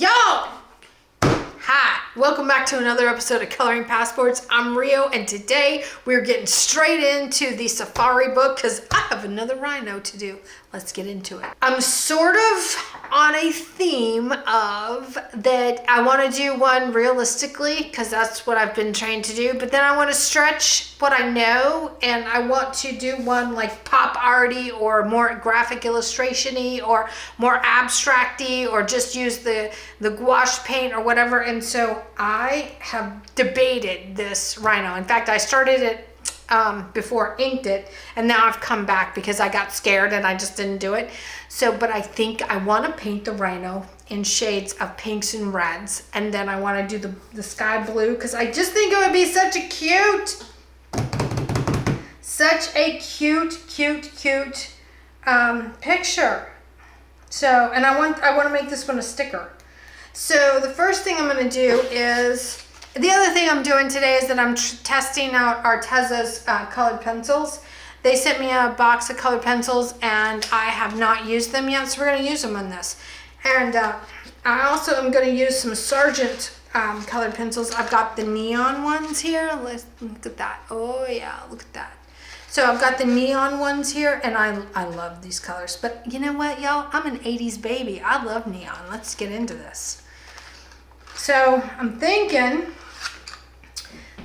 Yo! Hi, welcome back to another episode of Coloring Passports. I'm Rio, and today we're getting straight into the safari book because I have another rhino to do. Let's get into it. I'm sort of on a theme of that I want to do one realistically because that's what I've been trained to do, but then I want to stretch what I know, and I want to do one like pop arty or more graphic illustration-y or more abstract-y or just use the gouache paint or whatever. And so I have debated this rhino. In fact, I started it before inked it, and now I've come back because I got scared and I just didn't do it. So, but I think I want to paint the rhino in shades of pinks and reds, and then I want to do the sky blue because I just think it would be such a cute picture. So, and I want to make this one a sticker. So the first thing I'm going to do is, the other thing I'm doing today is that I'm testing out Arteza's colored pencils. They sent me a box of colored pencils and I have not used them yet, so we're going to use them on this. And I also am going to use some Sargent colored pencils. I've got the neon ones here. Let's look at that. Oh yeah, look at that. So I've got the neon ones here, and I love these colors. But you know what, y'all? I'm an 80s baby. I love neon. Let's get into this. So I'm thinking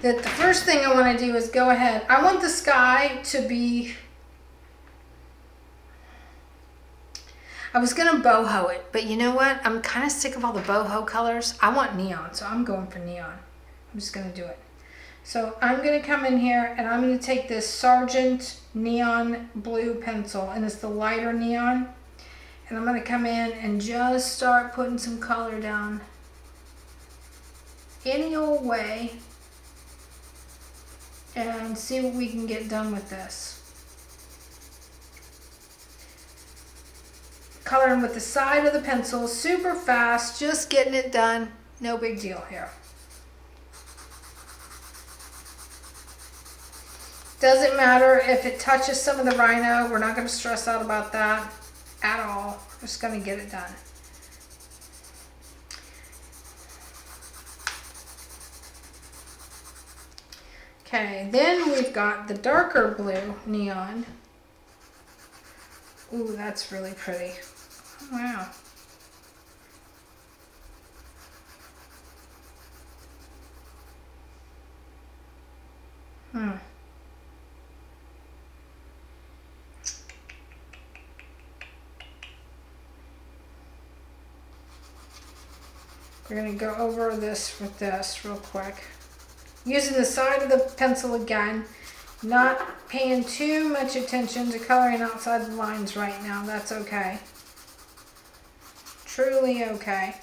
that the first thing I want to do is go ahead. I want the sky to be, I was going to boho it, but you know what? I'm kind of sick of all the boho colors. I want neon, so I'm going for neon. I'm just going to do it. So I'm going to come in here and I'm going to take this Sargent neon blue pencil, and it's the lighter neon. And I'm going to come in and just start putting some color down any old way and see what we can get done with this. Coloring with the side of the pencil, super fast, just getting it done. No big deal here. Doesn't matter if it touches some of the rhino. We're not going to stress out about that at all. We're just going to get it done. Okay, then we've got the darker blue neon. Ooh, that's really pretty. Wow. We're going to go over this with this real quick. Using the side of the pencil again, not paying too much attention to coloring outside the lines right now. That's okay. Truly okay.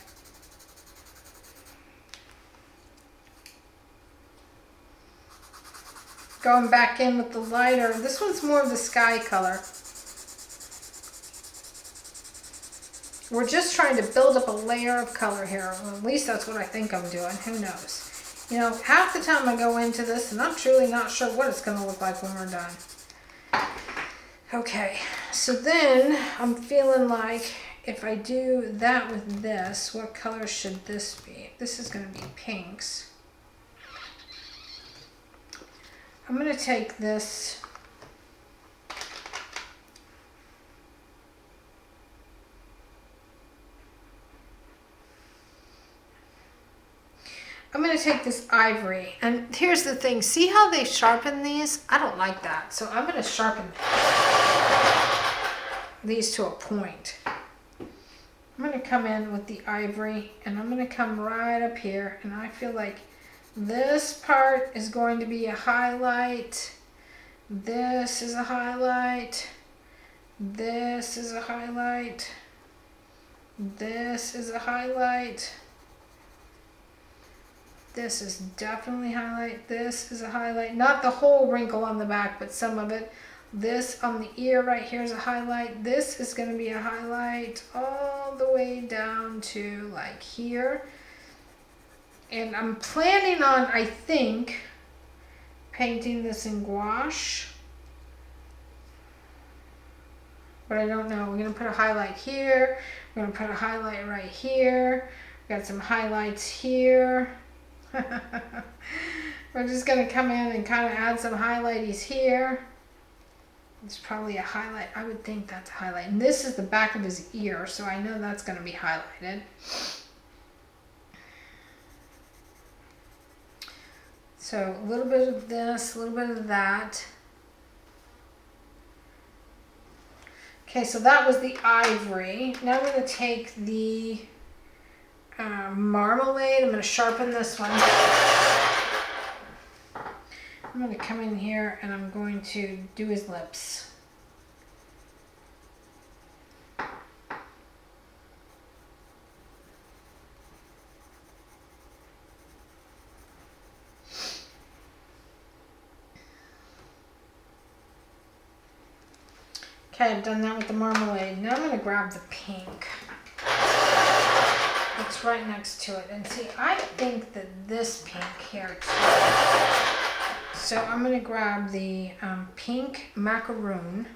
Going back in with the lighter. This one's more of the sky color. We're just trying to build up a layer of color here. Well, at least that's what I think I'm doing. Who knows? You know, half the time I go into this and I'm truly not sure what it's going to look like when we're done. Okay, so then I'm feeling like if I do that with this, what color should this be? This is going to be pinks. I'm going to take this. I'm going to take this ivory, and here's the thing. See how they sharpen these? I don't like that. So I'm going to sharpen these to a point. I'm going to come in with the ivory, and I'm going to come right up here, and I feel like this part is going to be a highlight. This is a highlight. This is a highlight. This is a highlight. This is definitely highlight. This is a highlight. Not the whole wrinkle on the back, but some of it. This on the ear right here is a highlight. This is going to be a highlight all the way down to like here. And I'm planning on, I think, painting this in gouache. But I don't know. We're going to put a highlight here. We're going to put a highlight right here. Got some highlights here. We're just going to come in and kind of add some highlighties here. It's probably a highlight. I would think that's a highlight. And this is the back of his ear, so I know that's going to be highlighted. So a little bit of this, a little bit of that. Okay, so that was the ivory. Now I'm going to take the marmalade. I'm going to sharpen this one. I'm going to come in here and I'm going to do his lips. Okay, I've done that with the marmalade. Now I'm going to grab the pink. It's right next to it. And see, I think that this pink here too. So I'm going to grab the pink macaroon.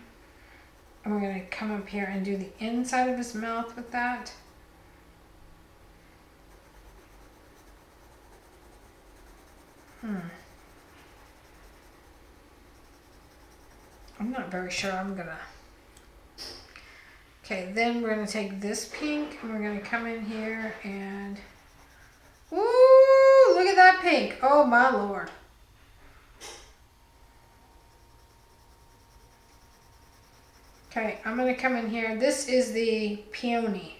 And we're going to come up here and do the inside of his mouth with that. I'm not very sure I'm going to... Okay, then we're going to take this pink and we're going to come in here and... Ooh, look at that pink. Oh my Lord. Okay, I'm going to come in here. This is the peony.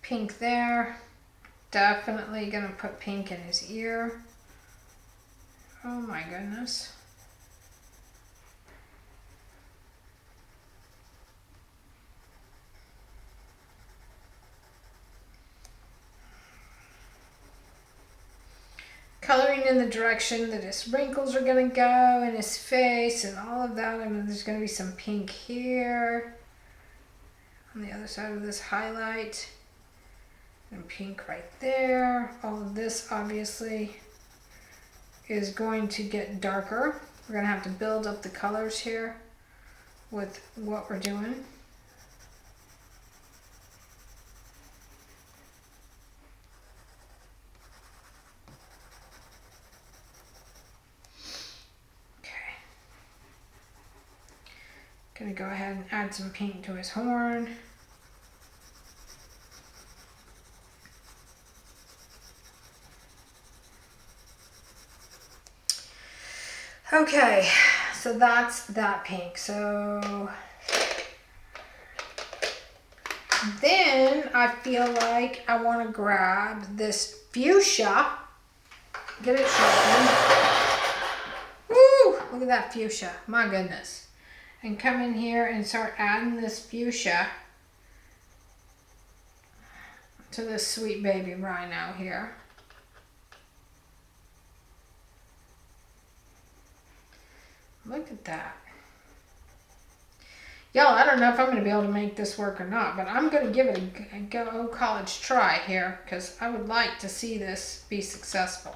Pink there. Definitely going to put pink in his ear. Oh my goodness. Coloring in the direction that his wrinkles are going to go in his face and all of that. I mean, there's going to be some pink here on the other side of this highlight. And pink right there. All of this obviously is going to get darker. We're going to have to build up the colors here with what we're doing. Okay. Going to go ahead and add some pink to his horn. Okay, so that's that pink. So then I feel like I want to grab this fuchsia. Get it sharpened. Woo! Look at that fuchsia. My goodness. And come in here and start adding this fuchsia to this sweet baby Rhino here. Look at that. Y'all, I don't know if I'm going to be able to make this work or not, but I'm going to give it a go college try here because I would like to see this be successful.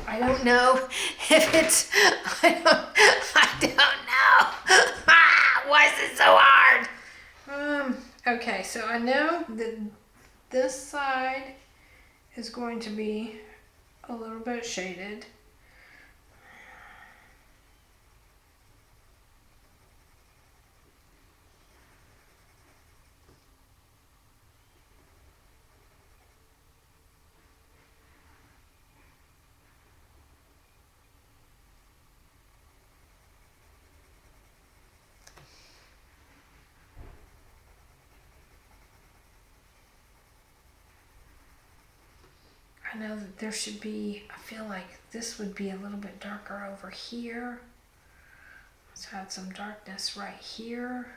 I don't know if it's, I don't know. Why is it so hard? Okay, so I know that this side is going to be a little bit shaded. I know that there should be, I feel like this would be a little bit darker over here. Let's add some darkness right here.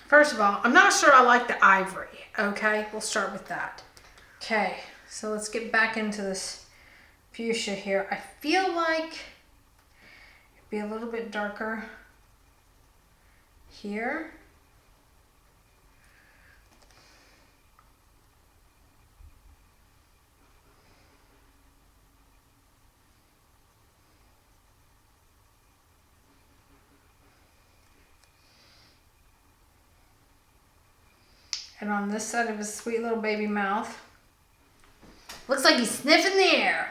First of all, I'm not sure I like the ivory, okay? We'll start with that. Okay, so let's get back into this fuchsia here. I feel like it'd be a little bit darker here. And on this side of his sweet little baby mouth, looks like he's sniffing the air.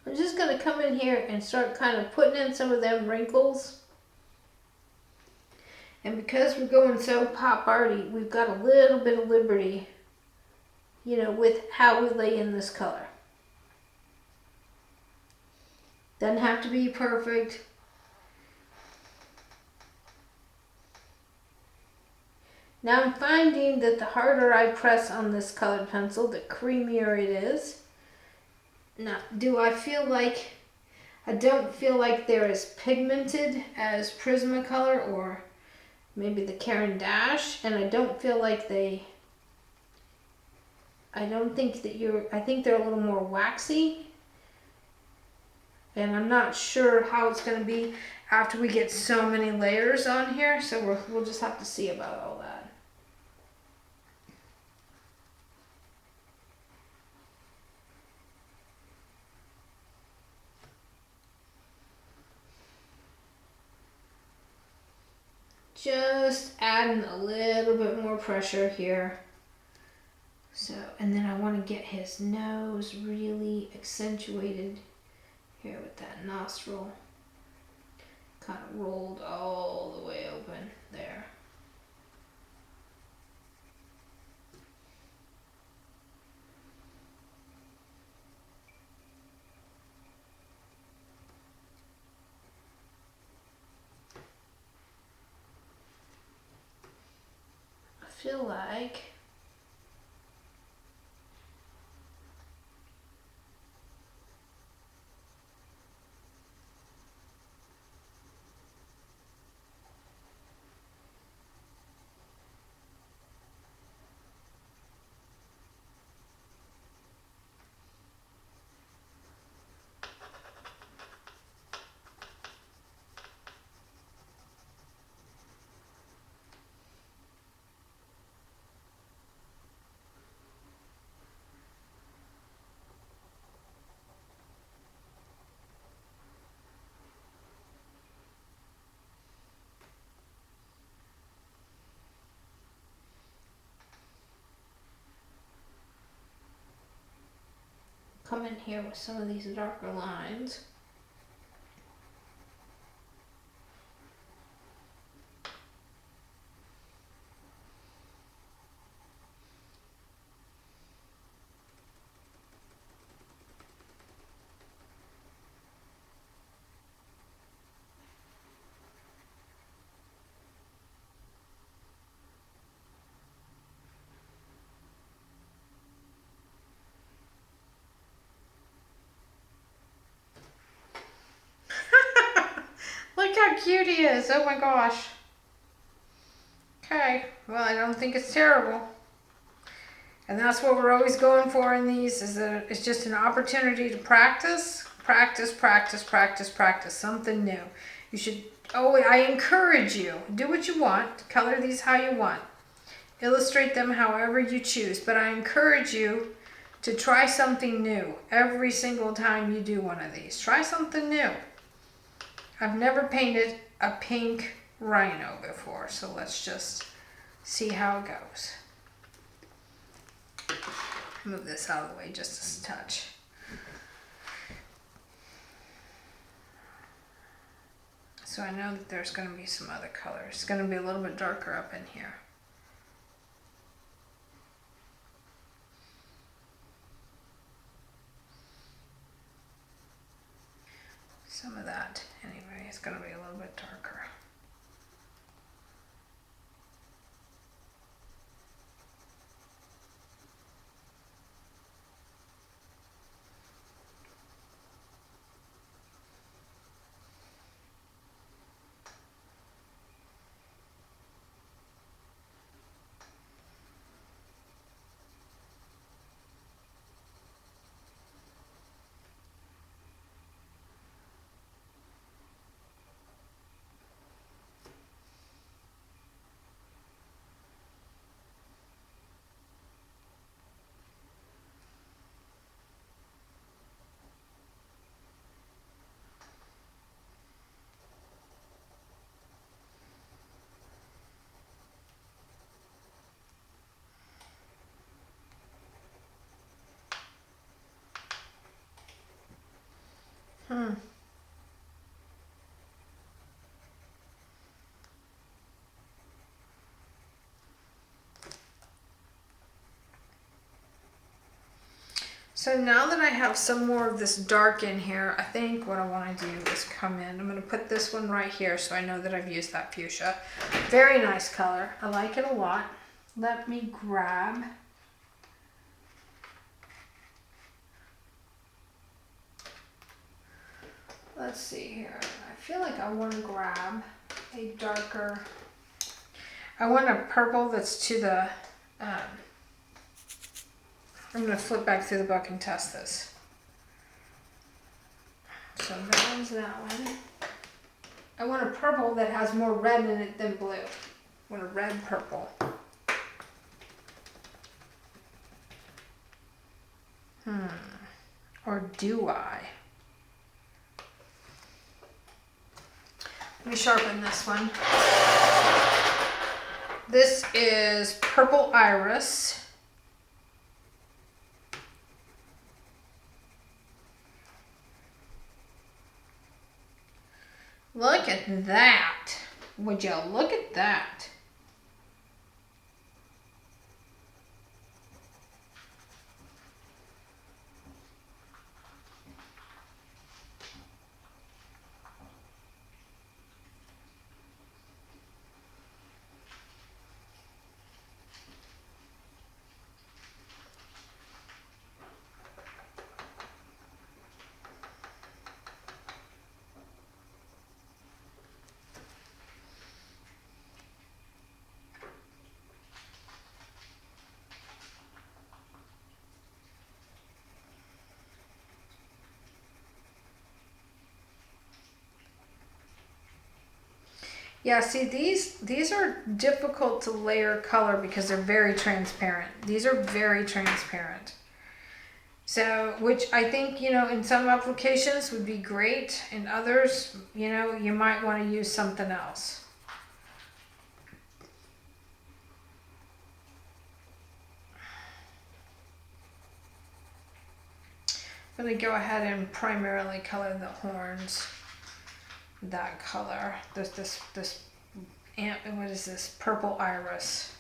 I'm just going to come in here and start kind of putting in some of them wrinkles. And because we're going so pop arty, we've got a little bit of liberty, you know, with how we lay in this color. Doesn't have to be perfect. Now I'm finding that the harder I press on this colored pencil, the creamier it is. Now, do I feel like, I don't feel like they're as pigmented as Prismacolor or maybe the Caran d'Ache, and I don't feel like I think they're a little more waxy. And I'm not sure how it's going to be after we get so many layers on here, so we'll just have to see about all that. Just adding a little bit more pressure here. So, and then I want to get his nose really accentuated here with that nostril. Kind of rolled all the way open there. I feel like come in here with some of these darker lines. Look how cute he is. Oh my gosh. Okay, well, I don't think it's terrible. And that's what we're always going for in these, is that it's just an opportunity to practice, practice, practice, practice, practice, something new. You should, I encourage you, do what you want, color these how you want. Illustrate them however you choose, but I encourage you to try something new every single time you do one of these. Try something new. I've never painted a pink rhino before, so let's just see how it goes. Move this out of the way just a touch. So I know that there's going to be some other colors. It's going to be a little bit darker up in here. Some of that, anyway, is going to be a little bit darker. So now that I have some more of this dark in here, I think what I want to do is come in. I'm going to put this one right here so I know that I've used that fuchsia. Very nice color. I like it a lot. Let me grab. Let's see here. I feel like I want to grab a darker. I want a purple that's to the. I'm going to flip back through the book and test this. So that one's that one. I want a purple that has more red in it than blue. I want a red purple. Or do I? Let me sharpen this one. This is Purple Iris. Look at that. Would you look at that? Yeah, see, these are difficult to layer color because they're very transparent. These are very transparent. So, which I think, you know, in some applications would be great. In others, you know, you might want to use something else. I'm going to go ahead and primarily color the horns that color. This what is this? Purple Iris.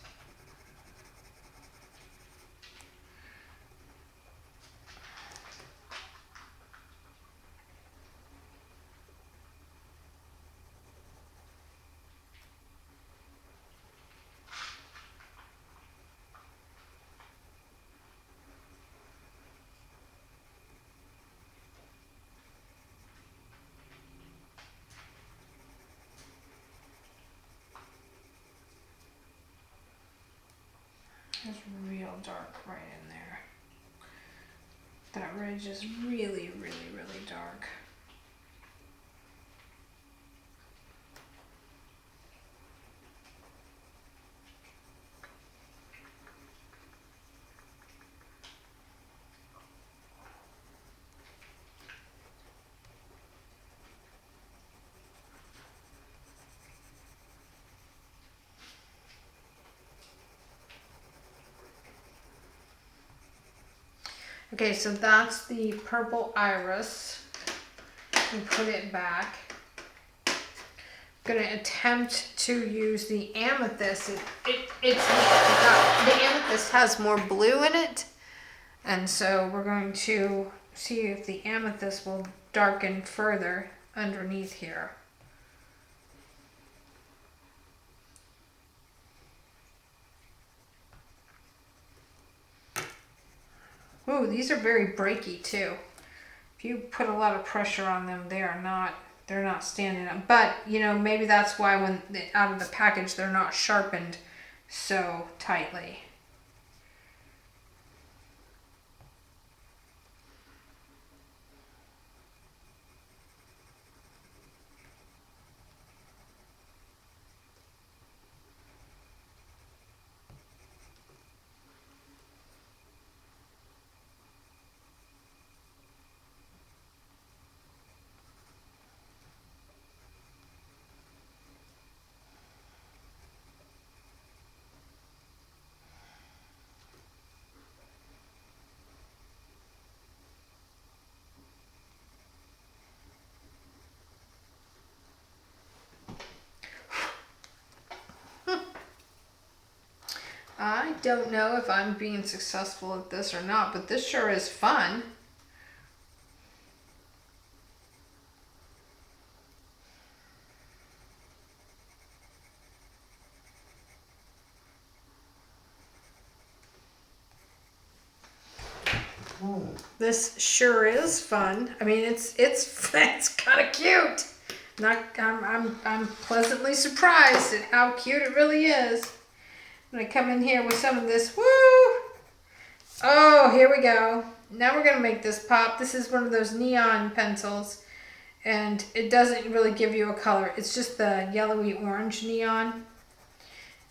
It's real dark right in there. That ridge is really, really, really dark. Okay, so that's the purple iris. And put it back. I'm gonna attempt to use the amethyst. The amethyst has more blue in it, and so we're going to see if the amethyst will darken further underneath here. Ooh, these are very breaky too. If you put a lot of pressure on them, they're not standing up. But, you know, maybe that's why when out of the package, they're not sharpened so tightly. I don't know if I'm being successful at this or not, but this sure is fun. This sure is fun. I mean, it's kind of cute. I'm pleasantly surprised at how cute it really is. I'm gonna come in here with some of this. Woo! Oh, here we go. Now we're gonna make this pop. This is one of those neon pencils, and it doesn't really give you a color. It's just the yellowy orange neon.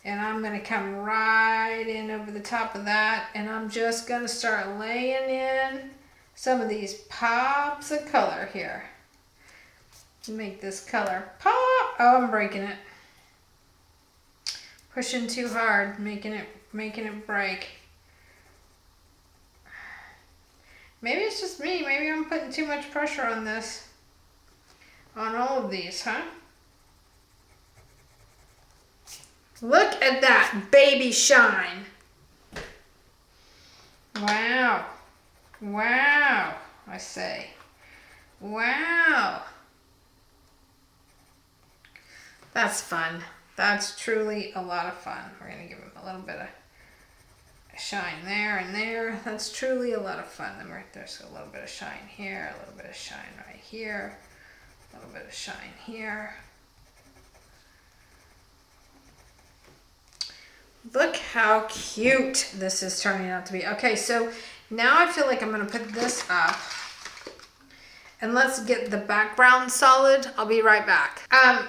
And I'm gonna come right in over the top of that, and I'm just gonna start laying in some of these pops of color here to make this color pop. Oh, I'm breaking it. Pushing too hard, making it break. Maybe it's just me. Maybe I'm putting too much pressure on this, on all of these, huh? Look at that baby shine. Wow. Wow, I say. Wow. That's fun. That's truly a lot of fun. We're going to give him a little bit of shine there and there. That's truly a lot of fun. Then there's a little bit of shine here, a little bit of shine right here, a little bit of shine here. Look how cute this is turning out to be. Okay, so now I feel like I'm going to put this up. And let's get the background solid. I'll be right back.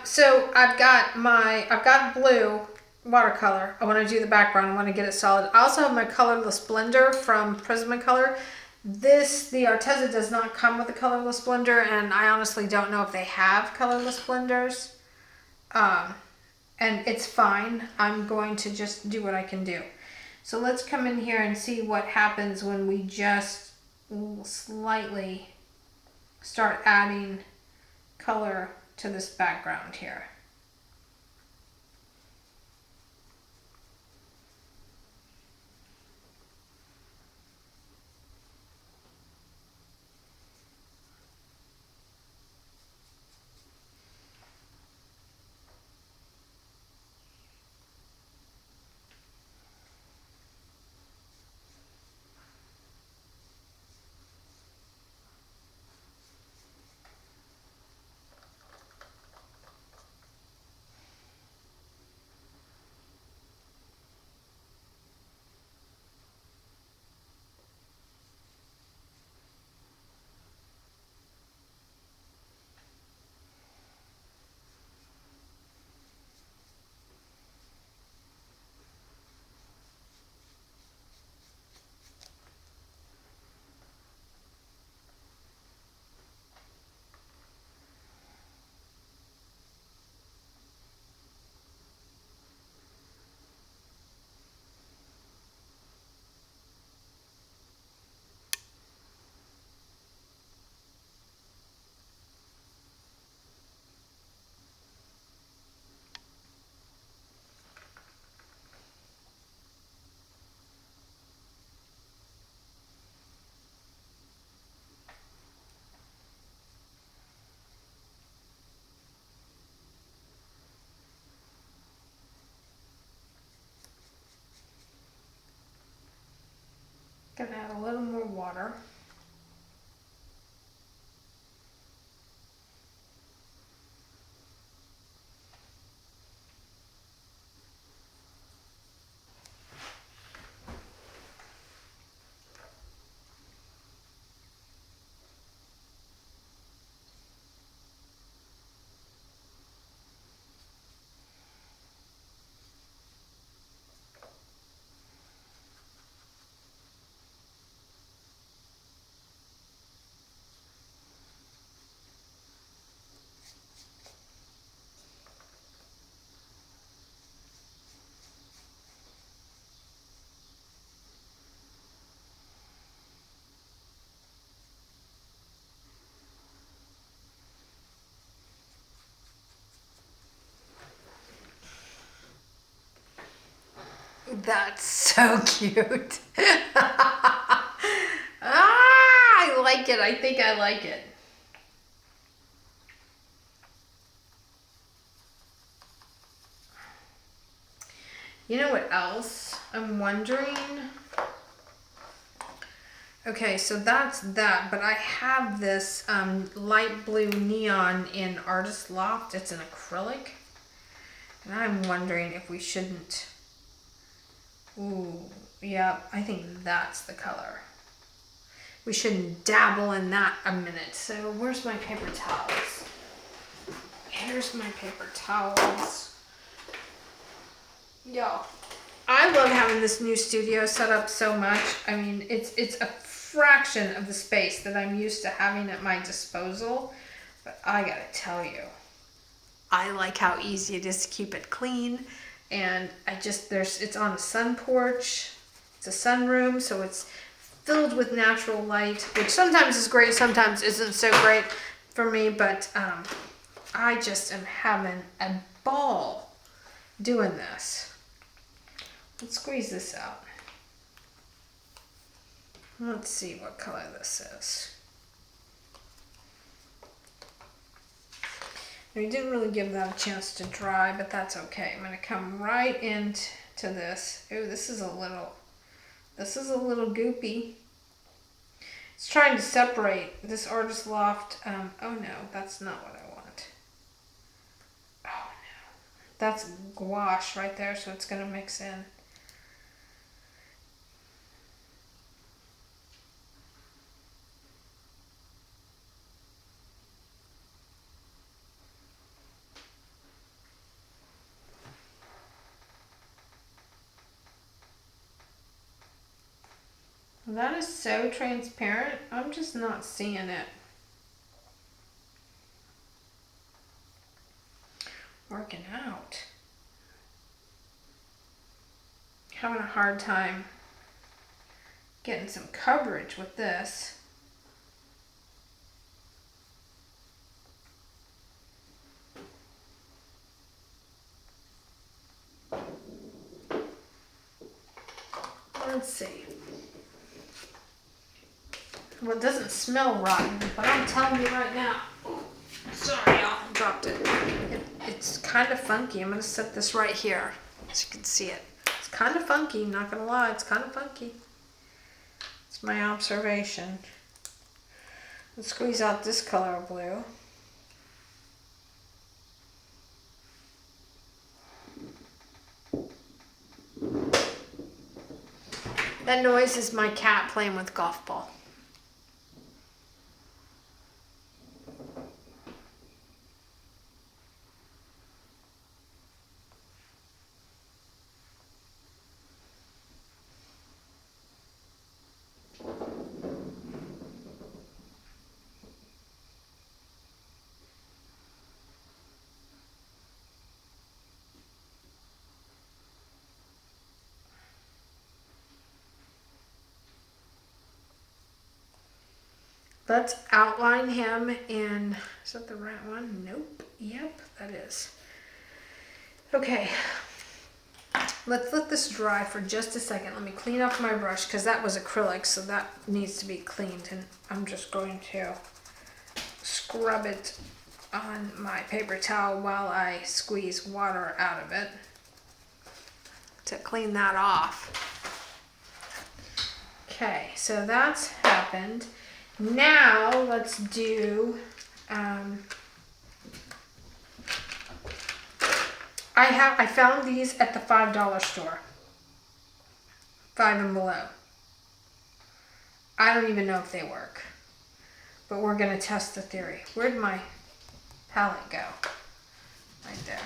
So I've got blue watercolor. I want to do the background. I want to get it solid. I also have my colorless blender from Prismacolor. The Arteza does not come with a colorless blender, and I honestly don't know if they have colorless blenders. And it's fine. I'm going to just do what I can do. So let's come in here and see what happens when we just slightly start adding color to this background here. Gonna add a little more water. That's so cute. I like it. I think I like it. You know what else I'm wondering? Okay, so that's that, but I have this light blue neon in Artist Loft. It's an acrylic. And I'm wondering if we shouldn't. Ooh, yeah, I think that's the color. We shouldn't dabble in that a minute. So where's my paper towels? Here's my paper towels. Yo, I love having this new studio set up so much. I mean, it's a fraction of the space that I'm used to having at my disposal. But I gotta tell you, I like how easy it is to keep it clean. And it's on a sun porch. It's a sunroom, so it's filled with natural light, which sometimes is great, sometimes isn't so great for me, but I just am having a ball doing this. Let's squeeze this out. Let's see what color this is. We didn't really give that a chance to dry, but that's okay. I'm going to come right into this. Ooh, this is a little goopy. It's trying to separate this Artist Loft. Oh no, that's not what I want. Oh no, that's gouache right there, so it's going to mix in. That is so transparent. I'm just not seeing it. Working out. Having a hard time getting some coverage with this. Let's see. Well, it doesn't smell rotten, but I'm telling you right now. Sorry, y'all, dropped it. It's kind of funky. I'm going to set this right here so you can see it. It's kind of funky, not going to lie. It's kind of funky. It's my observation. Let's squeeze out this color of blue. That noise is my cat playing with golf ball. Let's outline him in, is that the right one? Nope. Yep, that is. Okay, let's let this dry for just a second. Let me clean up my brush because that was acrylic, so that needs to be cleaned. And I'm just going to scrub it on my paper towel while I squeeze water out of it to clean that off. Okay, so that's happened. Now let's do, I found these at the $5 store. 5 and below. I don't even know if they work, but we're gonna test the theory. Where'd my palette go? Right there.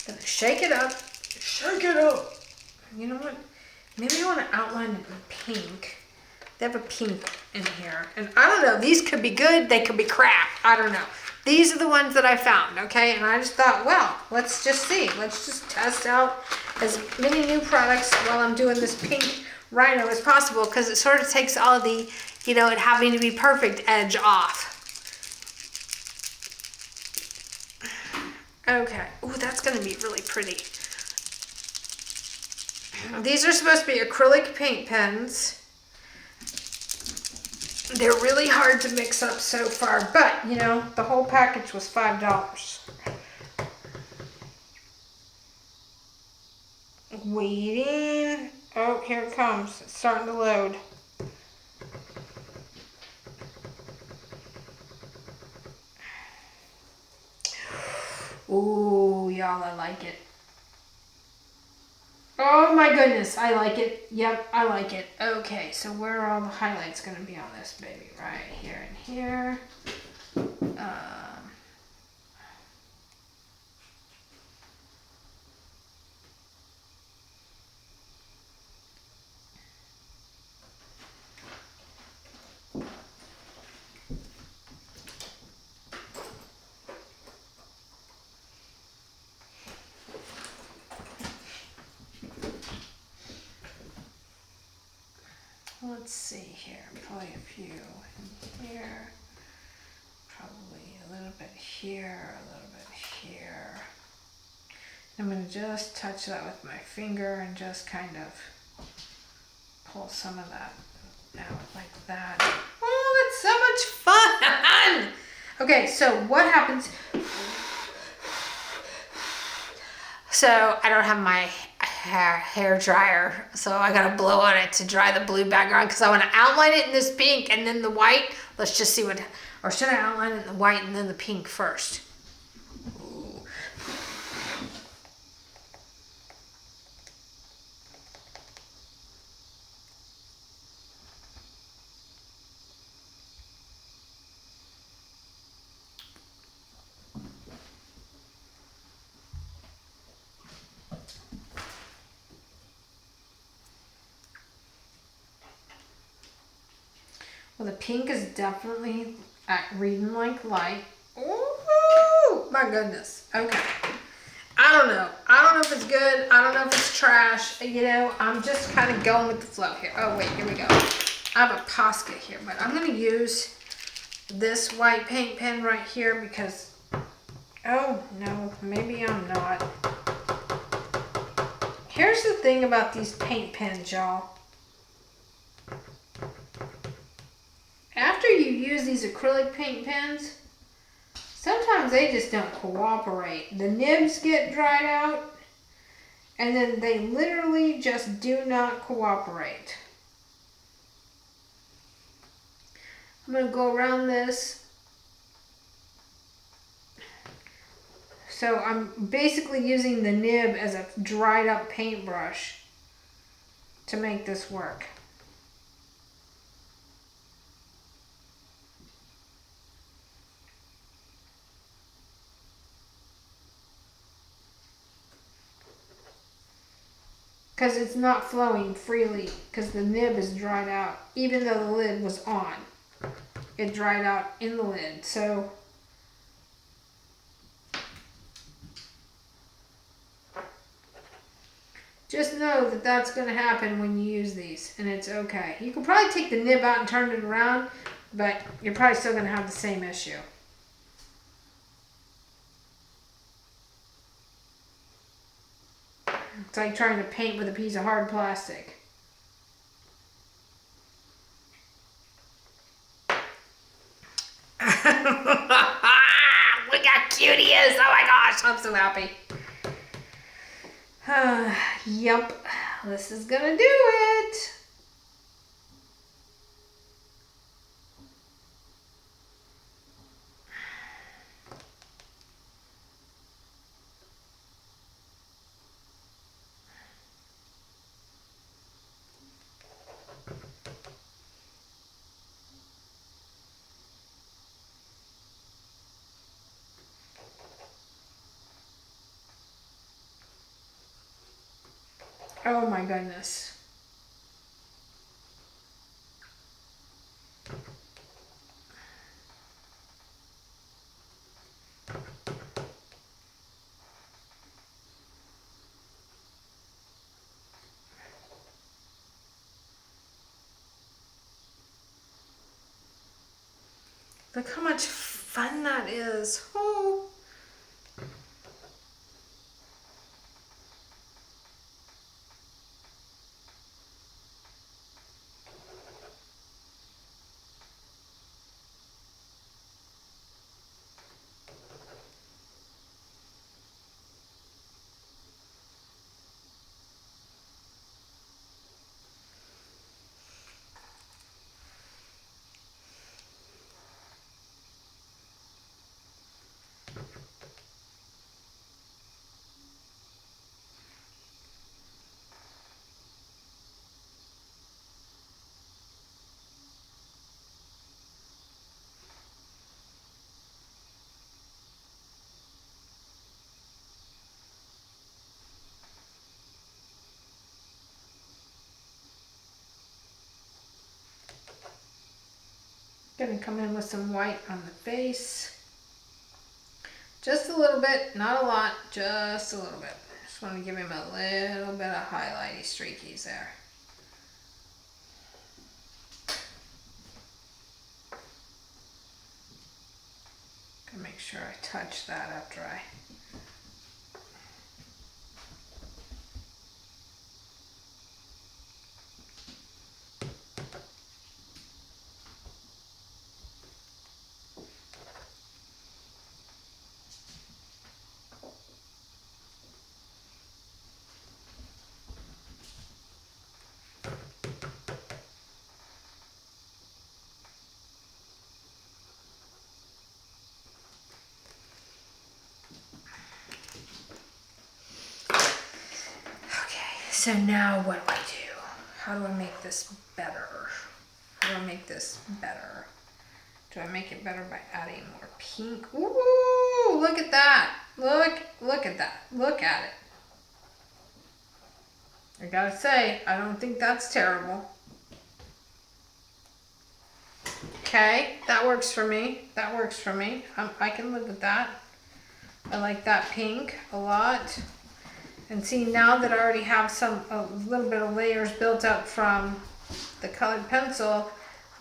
Gonna shake it up. Shake it up. You know what? Maybe I want to outline it in pink. They have a pink in here. And I don't know. These could be good. They could be crap. I don't know. These are the ones that I found, okay? And I just thought, well, let's just see. Let's just test out as many new products while I'm doing this pink Rhino as possible, because it sort of takes all the, you know, it having to be perfect edge off. Okay. Ooh, that's going to be really pretty. These are supposed to be acrylic paint pens. They're really hard to mix up so far, but, you know, the whole package was $5. Waiting. Oh, here it comes. It's starting to load. Ooh, y'all, I like it. Oh my goodness, I like it. Yep, I like it. Okay, so where are all the highlights going to be on this baby? Right here and here. Let's see here, probably a few in here, probably a little bit here, a little bit here. I'm going to just touch that with my finger and just kind of pull some of that out like that. Oh, that's so much fun! Okay, so what happens? So I don't have my hair dryer, so I gotta blow on it to dry the blue background because I want to outline it in this pink and then the white. Let's just see what, or should I outline it in the white and then the pink first? Ooh. Well, the pink is definitely reading like light. Ooh, my goodness. Okay. I don't know. I don't know if it's good. I don't know if it's trash. You know, I'm just kind of going with the flow here. Oh, wait, here we go. I have a Posca here, but I'm going to use this white paint pen right here because, oh, no, maybe I'm not. Here's the thing about these paint pens, y'all. After you use these acrylic paint pens, sometimes they just don't cooperate. The nibs get dried out, and then they literally just do not cooperate. I'm going to go around this. So I'm basically using the nib as a dried up paintbrush to make this work. Because it's not flowing freely because the nib is dried out. Even though the lid was on, it dried out in the lid. So just know that that's going to happen when you use these, and it's okay. You can probably take the nib out and turn it around, but you're probably still going to have the same issue. It's like trying to paint with a piece of hard plastic. Look how cute he is. Oh my God. gosh, I'm so happy. Yep, this is gonna do it. Oh my goodness. Look how much fun that is. Oh. Gonna come in with some white on the face. Just a little bit, not a lot, just a little bit. Just want to give him a little bit of highlighty streakies there. Gonna make sure I touch that after I So now what do I do? How do I make this better? How do I make this better? Do I make it better by adding more pink? Ooh, look at that. Look at that. Look at it. I gotta say, I don't think that's terrible. Okay, that works for me. That works for me. I can live with that. I like that pink a lot. And see, now that I already have a little bit of layers built up from the colored pencil,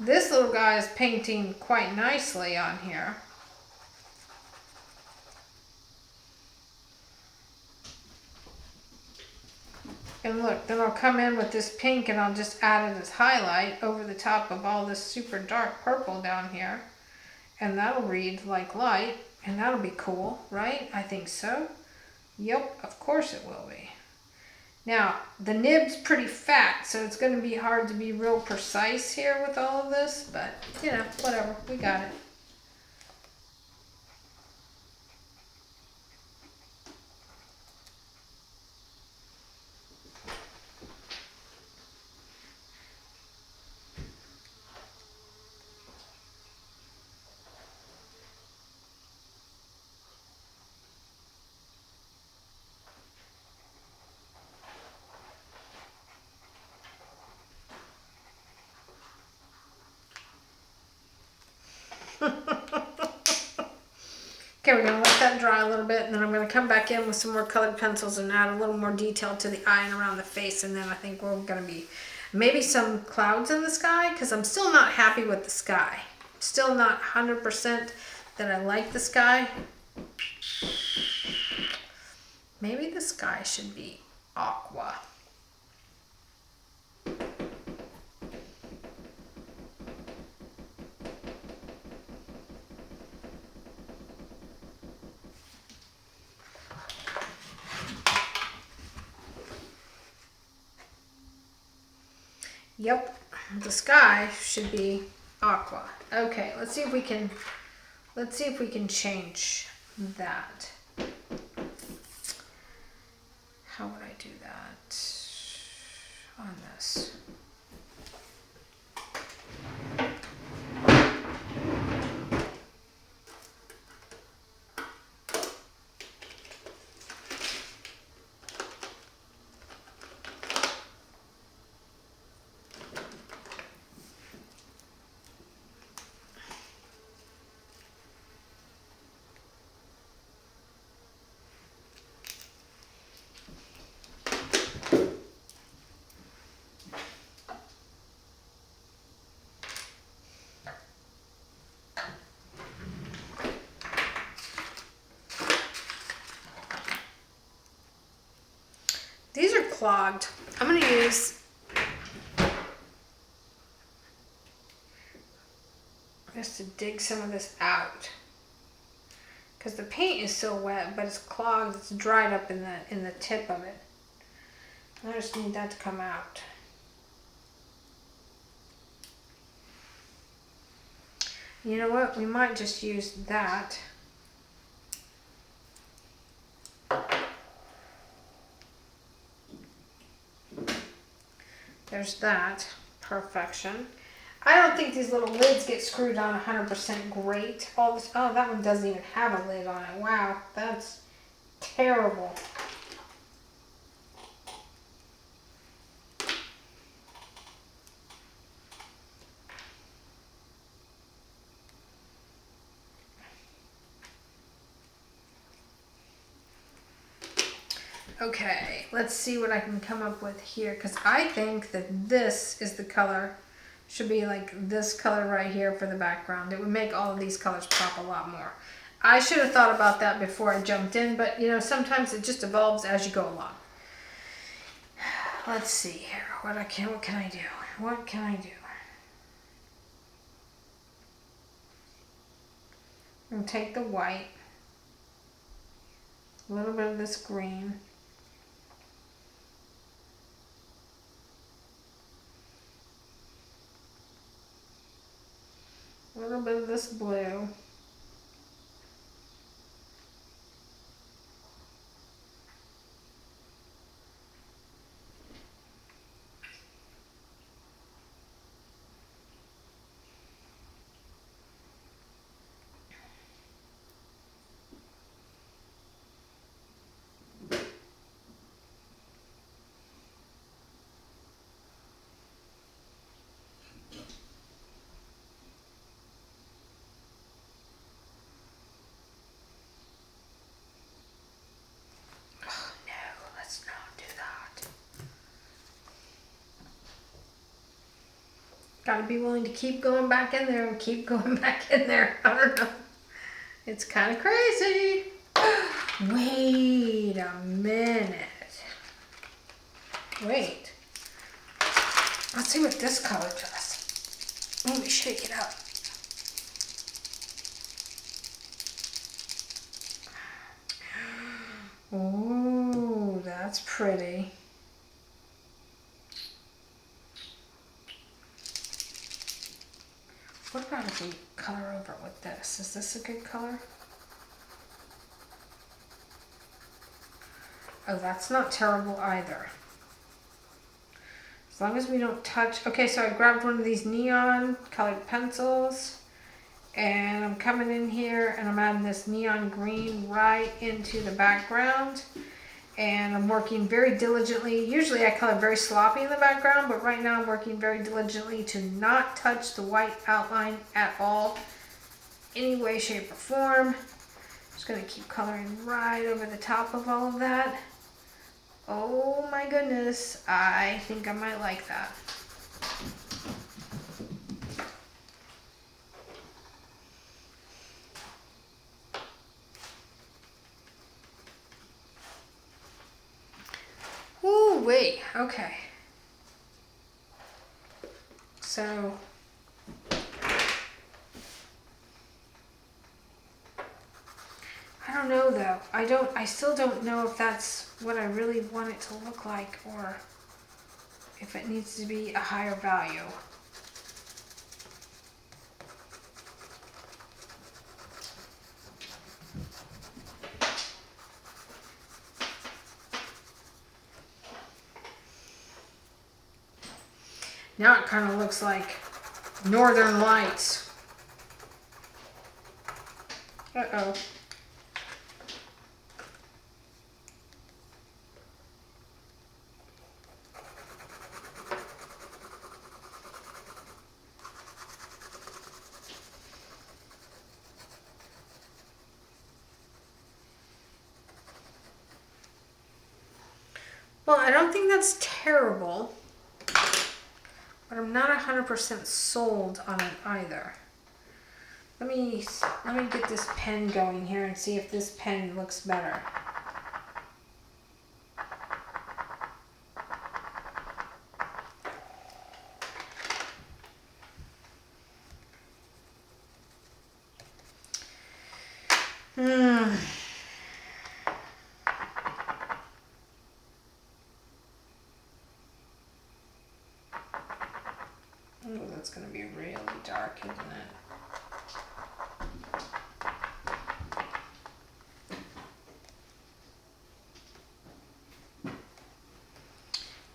this little guy is painting quite nicely on here. And look, then I'll come in with this pink and I'll just add it as highlight over the top of all this super dark purple down here. And that'll read like light, and that'll be cool, right? I think so. Yep, of course it will be. Now, the nib's pretty fat, so it's going to be hard to be real precise here with all of this, but, you know, whatever, we got it. Okay, we're going to let that dry a little bit, and then I'm going to come back in with some more colored pencils and add a little more detail to the eye and around the face, and then I think we're going to be maybe some clouds in the sky, because I'm still not happy with the sky. Still not 100% that I like the sky. Maybe the sky should be aqua. Yep, the sky should be aqua. Okay, let's see if we can change that. How would I do that on this? These are clogged. I'm going to use just to dig some of this out. Because the paint is still wet, but it's clogged. It's dried up in the tip of it. I just need that to come out. You know what? We might just use that. There's that. Perfection. I don't think these little lids get screwed on 100% great. All this, oh, that one doesn't even have a lid on it. Wow, that's terrible. Okay, let's see what I can come up with here, because I think that this is the color. Should be like this color right here for the background. It would make all of these colors pop a lot more. I should have thought about that before I jumped in, but you know, sometimes it just evolves as you go along. Let's see here. What can I do? What can I do? I'm gonna take the white, a little bit of this green. A little bit of this blue. Gotta be willing to keep going back in there and keep going back in there. I don't know. It's kind of crazy. Wait a minute. Wait. Let's see what this color does. Let me shake it up. Ooh, that's pretty. What about if we color over it with this? Is this a good color? Oh, that's not terrible either. As long as we don't touch. Okay, so I grabbed one of these neon colored pencils and I'm coming in here and I'm adding this neon green right into the background. And I'm working very diligently. Usually I color very sloppy in the background, but right now I'm working very diligently to not touch the white outline at all, any way, shape, or form. Just gonna keep coloring right over the top of all of that. Oh my goodness, I think I might like that. Ooh, wait, okay. So, I don't know though. I still don't know if that's what I really want it to look like, or if it needs to be a higher value. Now it kind of looks like Northern Lights. Uh-oh. Well, I don't think that's terrible, but I'm not 100% sold on it either. Let me get this pen going here and see if this pen looks better. Oh, that's going to be really dark, isn't it?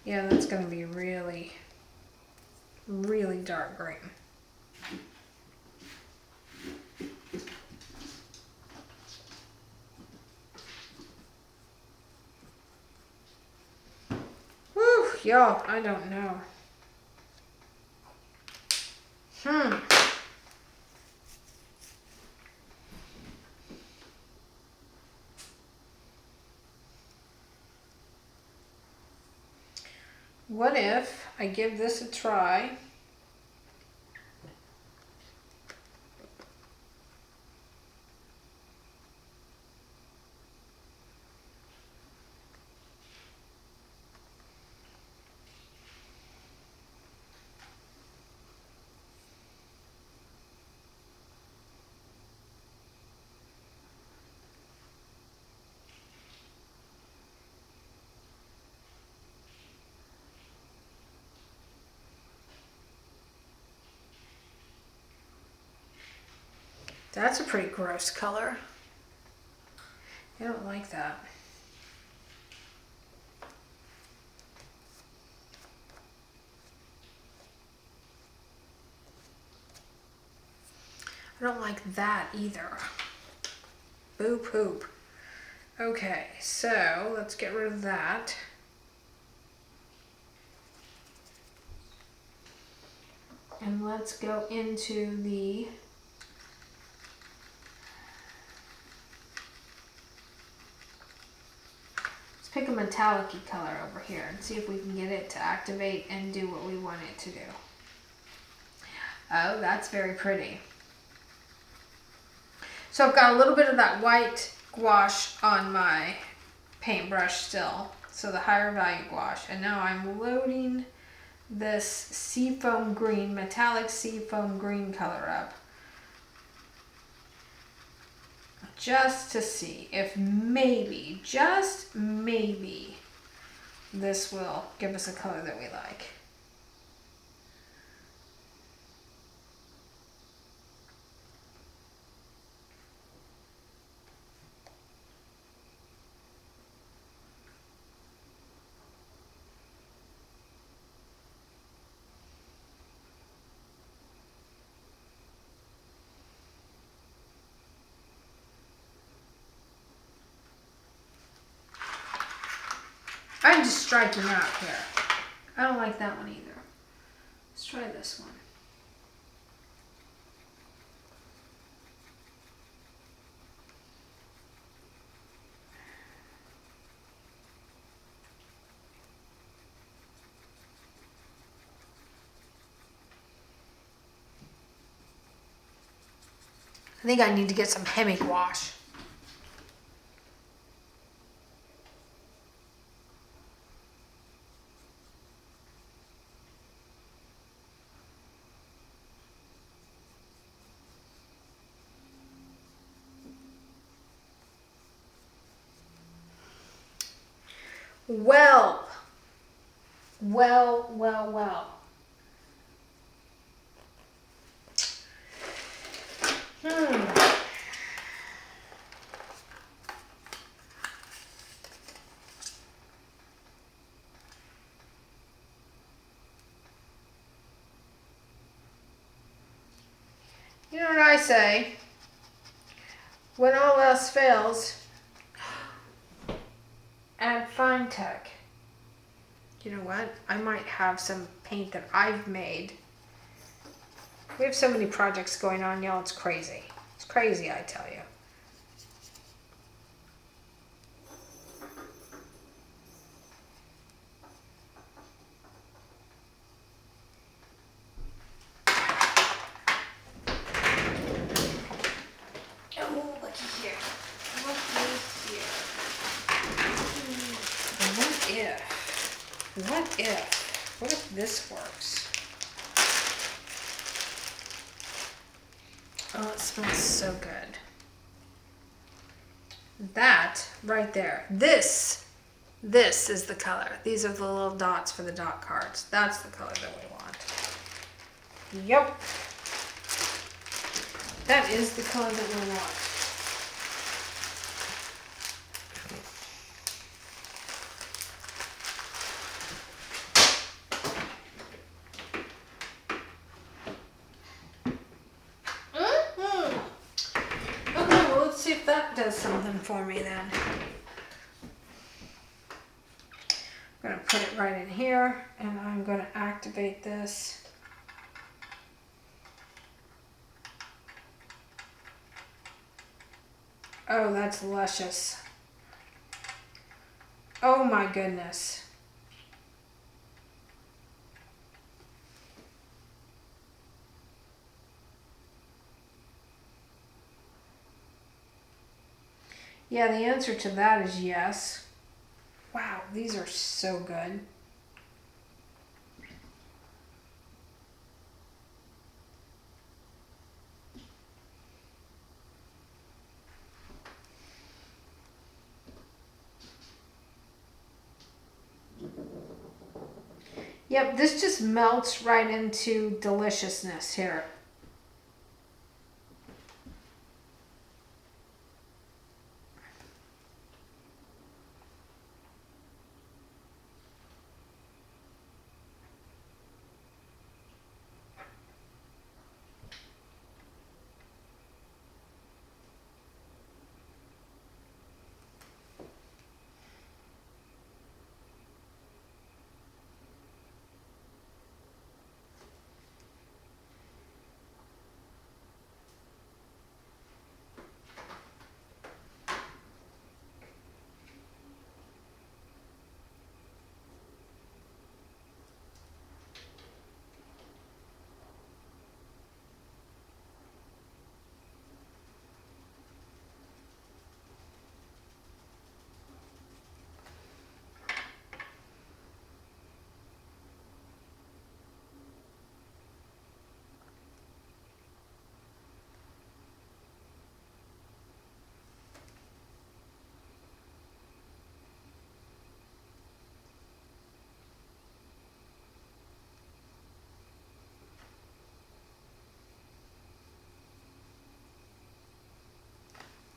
Yeah, that's going to be really, really dark green. Whew, y'all, I don't know. What if I give this a try? That's a pretty gross color. I don't like that. I don't like that either. Boo poop. Okay, so let's get rid of that. And let's go into the pick a metallic-y color over here and see if we can get it to activate and do what we want it to do. Oh, that's very pretty. So I've got a little bit of that white gouache on my paintbrush still, so the higher value gouache. And now I'm loading this seafoam green, metallic seafoam green color up. Just to see if maybe, just maybe, this will give us a color that we like. I'm just striking out here. I don't like that one either. Let's try this one. I think I need to get some hemi gouache. Well, Well, well, well. You know what I say? When all else fails, add Fine Tech. You know what? I might have some paint that I've made. We have so many projects going on, y'all. It's crazy. It's crazy, I tell you. Oh, looky here. Looky here. What if this works? Oh, it smells so good. That right there. This is the color. These are the little dots for the dot cards. That's the color that we want. Yep. That is the color that we want. Okay, well, let's see if that does something for me then. I'm going to put it right in here, and I'm going to activate this. Oh, that's luscious. Oh my goodness. Yeah, the answer to that is yes. Wow, these are so good. Yep, this just melts right into deliciousness here.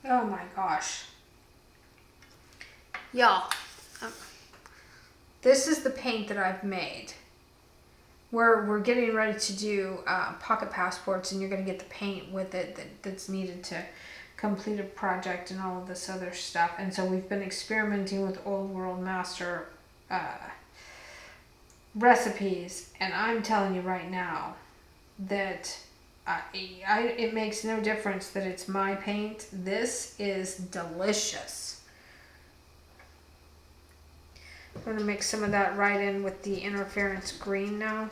Oh my gosh. Y'all, this is the paint that I've made. We're getting ready to do pocket passports, and you're going to get the paint with it that's needed to complete a project and all of this other stuff. And so we've been experimenting with Old World Master recipes, and I'm telling you right now that it makes no difference that it's my paint. This is delicious. I'm going to mix some of that right in with the interference green now.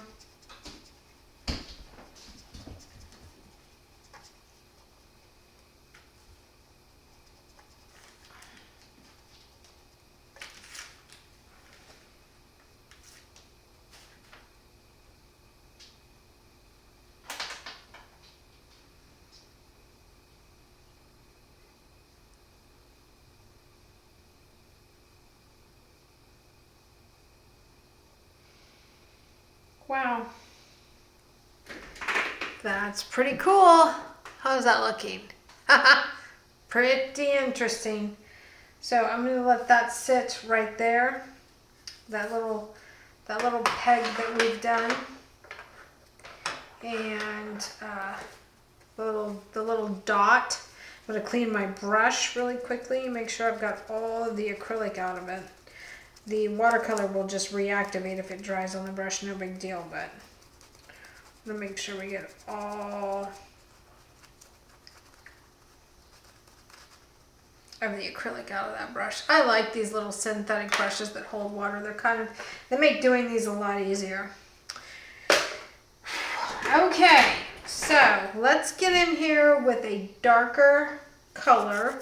Wow. That's pretty cool. How's that looking? Pretty interesting. So I'm going to let that sit right there. That little peg that we've done. And the little dot. I'm going to clean my brush really quickly. Make sure I've got all of the acrylic out of it. The watercolor will just reactivate if it dries on the brush, no big deal, but I'm going to make sure we get all of the acrylic out of that brush. I like these little synthetic brushes that hold water. They make doing these a lot easier. Okay, so let's get in here with a darker color.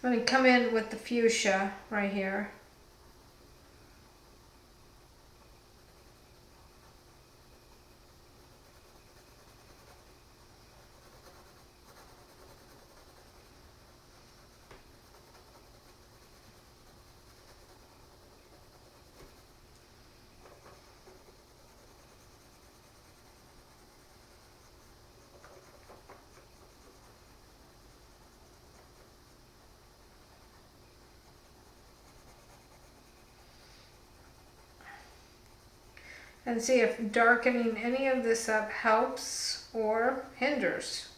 I'm going to come in with the fuchsia right here. And see if darkening any of this up helps or hinders.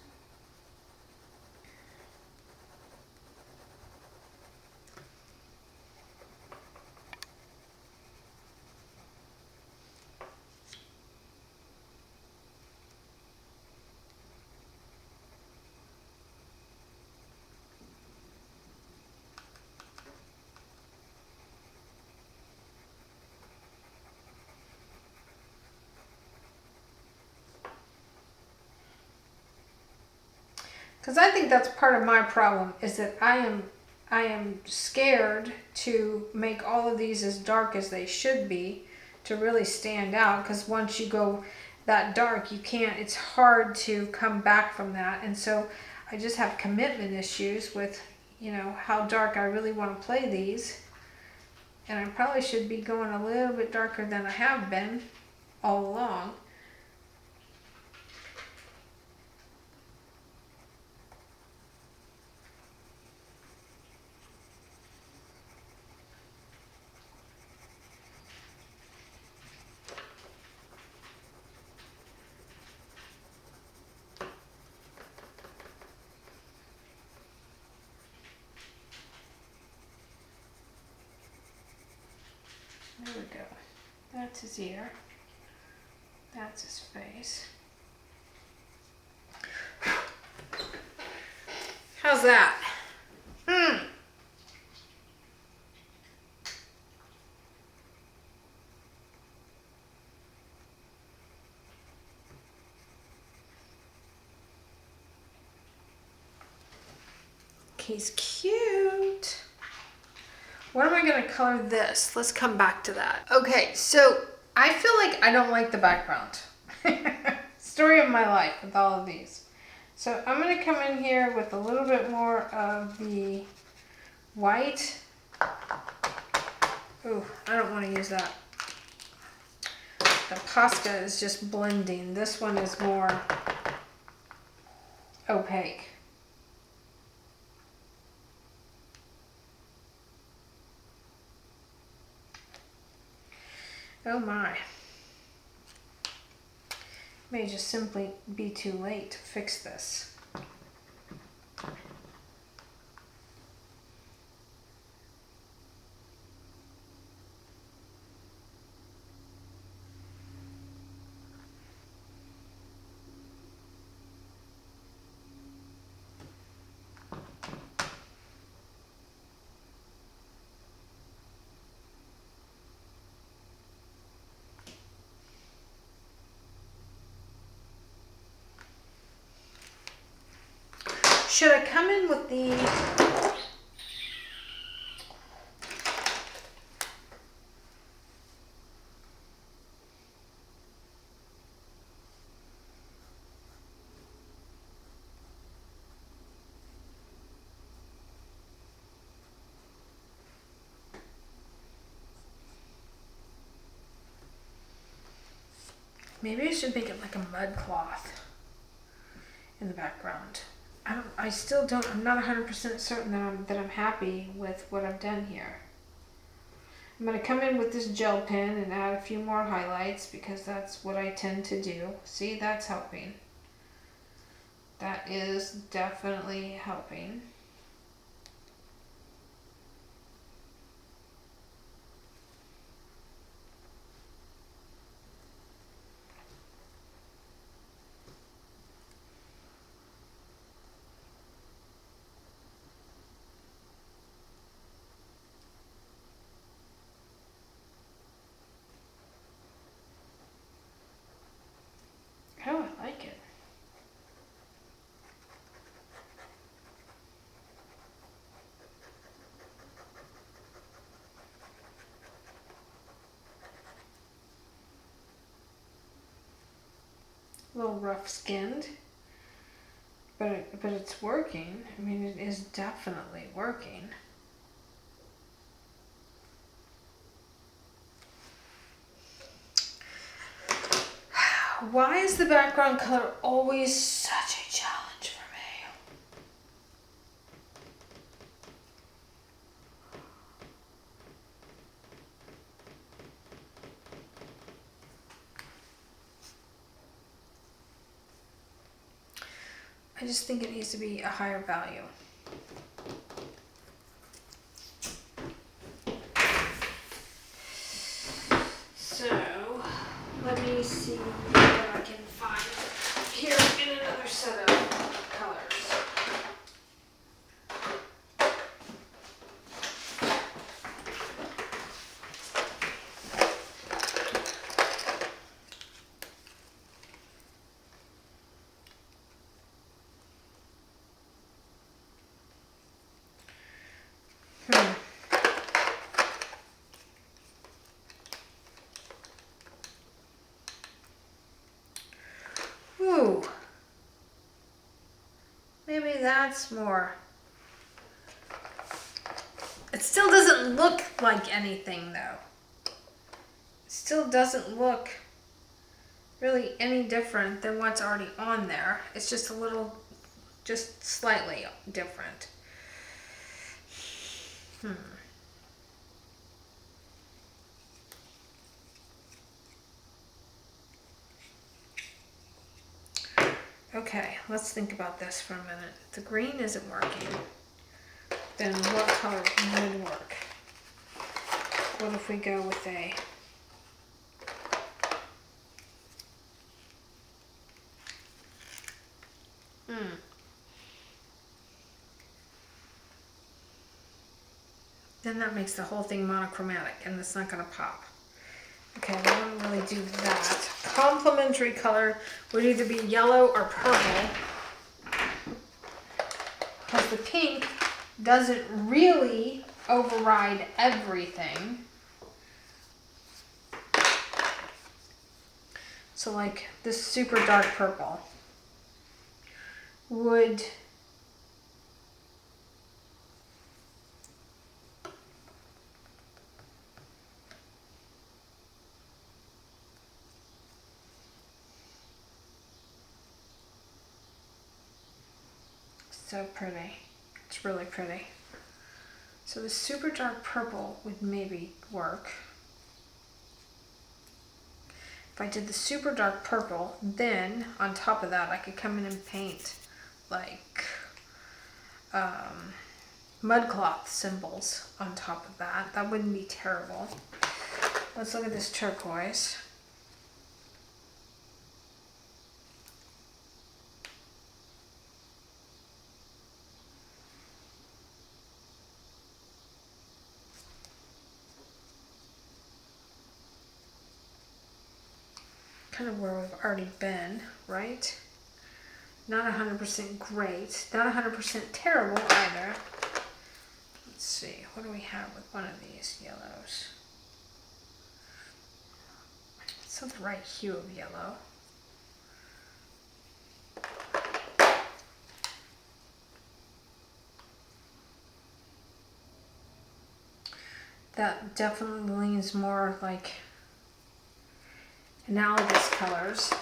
Because I think that's part of my problem, is that I am scared to make all of these as dark as they should be to really stand out, because once you go that dark, it's hard to come back from that. And so I just have commitment issues with, how dark I really want to play these. And I probably should be going a little bit darker than I have been all along. There we go. That's his ear. That's his face. How's that? He's cute. What am I going to color this? Let's come back to that. Okay, so I feel like I don't like the background. Story of my life with all of these. So I'm going to come in here with a little bit more of the white. Ooh, I don't want to use that. The Posca is just blending. This one is more opaque. Oh my. May just simply be too late to fix this. Should I come in with the Maybe I should make it like a mud cloth in the background. I still don't, I'm not 100% certain that I'm happy with what I've done here. I'm going to come in with this gel pen and add a few more highlights because that's what I tend to do. See, that's helping. That is definitely helping. Oh, I like it. A little rough skinned, but it's working. I mean, it is definitely working. Why is the background color always such a challenge for me? I just think it needs to be a higher value. So, let me see what I can find here in another set of colors. Ooh. Maybe that's more. It still doesn't look like anything though. It still doesn't look really any different than what's already on there. It's just a little, just slightly different. Okay, let's think about this for a minute. If the green isn't working, then what color would work? What if we go with a Then that makes the whole thing monochromatic and it's not going to pop. Okay, we wouldn't really do that. Complementary color would either be yellow or purple. Because the pink doesn't really override everything. So like this super dark purple would so pretty. It's really pretty. So the super dark purple would maybe work. If I did the super dark purple, then on top of that I could come in and paint like mud cloth symbols on top of that. That wouldn't be terrible. Let's look at this turquoise. Kind of where we've already been, right? Not 100% great, not 100% terrible either. Let's see, what do we have with one of these yellows? It's not the right hue of yellow. That definitely leans more like analogous colors.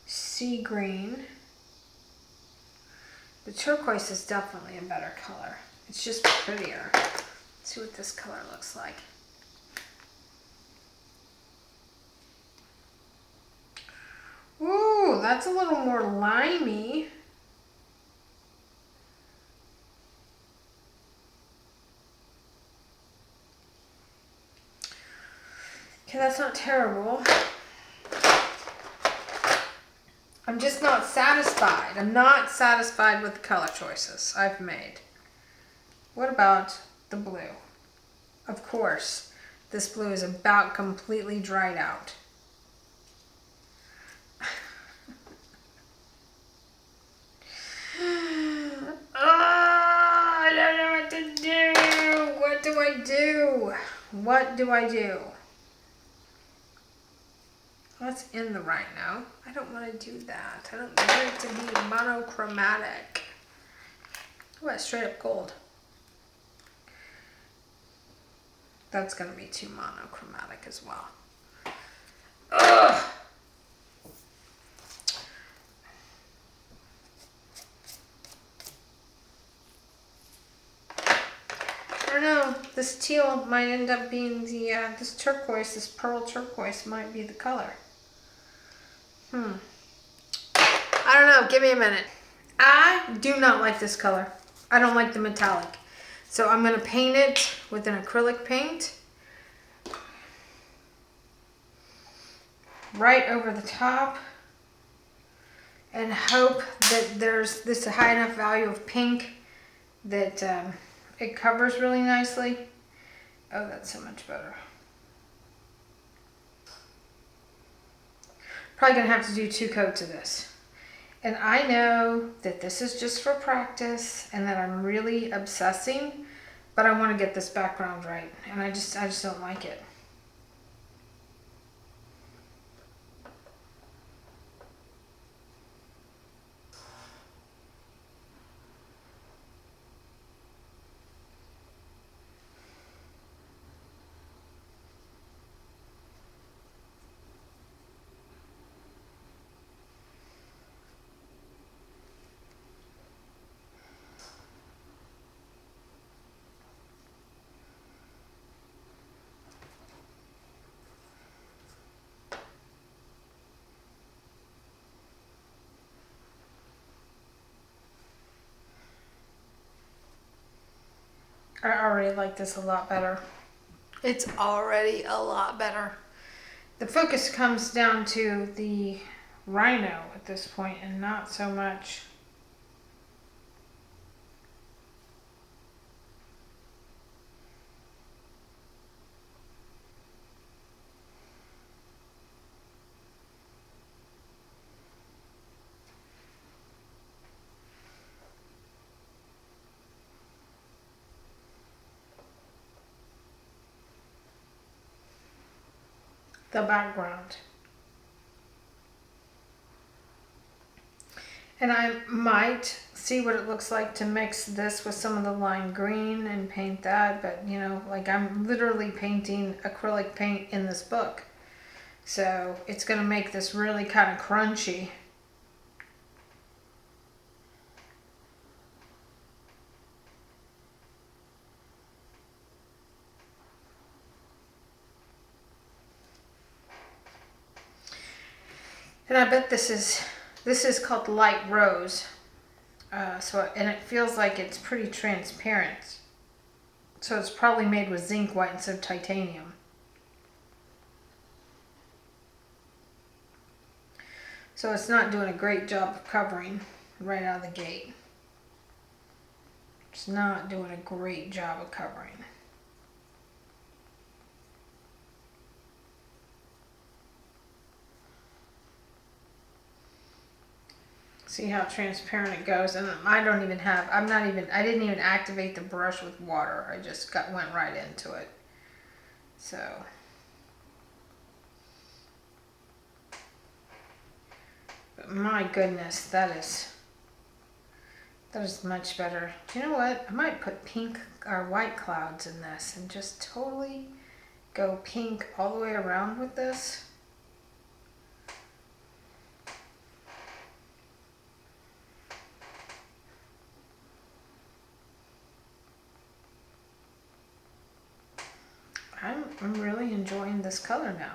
Sea green. The turquoise is definitely a better color. It's just prettier. Let's see what this color looks like. Ooh, that's a little more limey. Okay, that's not terrible. I'm just not satisfied. I'm not satisfied with the color choices I've made. What about the blue? Of course, this blue is about completely dried out. I don't know what to do. What do I do? What do I do? That's in the Rhino. I don't want to do that. I don't want it to be monochromatic. What, straight up gold? That's going to be too monochromatic as well. Ugh! I don't know. This teal might end up being the, this turquoise, this pearl turquoise might be the color. I don't know. Give me a minute. I do not like this color. I don't like the metallic. So I'm going to paint it with an acrylic paint. Right over the top. And hope that there's this a high enough value of pink that it covers really nicely. Oh, that's so much better. Probably going to have to do 2 coats of this. And I know that this is just for practice and that I'm really obsessing, but I want to get this background right. And I just don't like it. I already like this a lot better. It's already a lot better. The focus comes down to the Rhino at this point and not so much the background. And I might see what it looks like to mix this with some of the lime green and paint that, but you know, like I'm literally painting acrylic paint in this book. So it's going to make this really kind of crunchy. And I bet this is called light rose. And it feels like it's pretty transparent. So it's probably made with zinc white instead of titanium. So it's not doing a great job of covering right out of the gate. It's not doing a great job of covering. See how transparent it goes, and I didn't even activate the brush with water. I just went right into it. So, but my goodness, that is That is much better. You know what? I might put pink or white clouds in this and just totally go pink all the way around with this. I'm really enjoying this color now.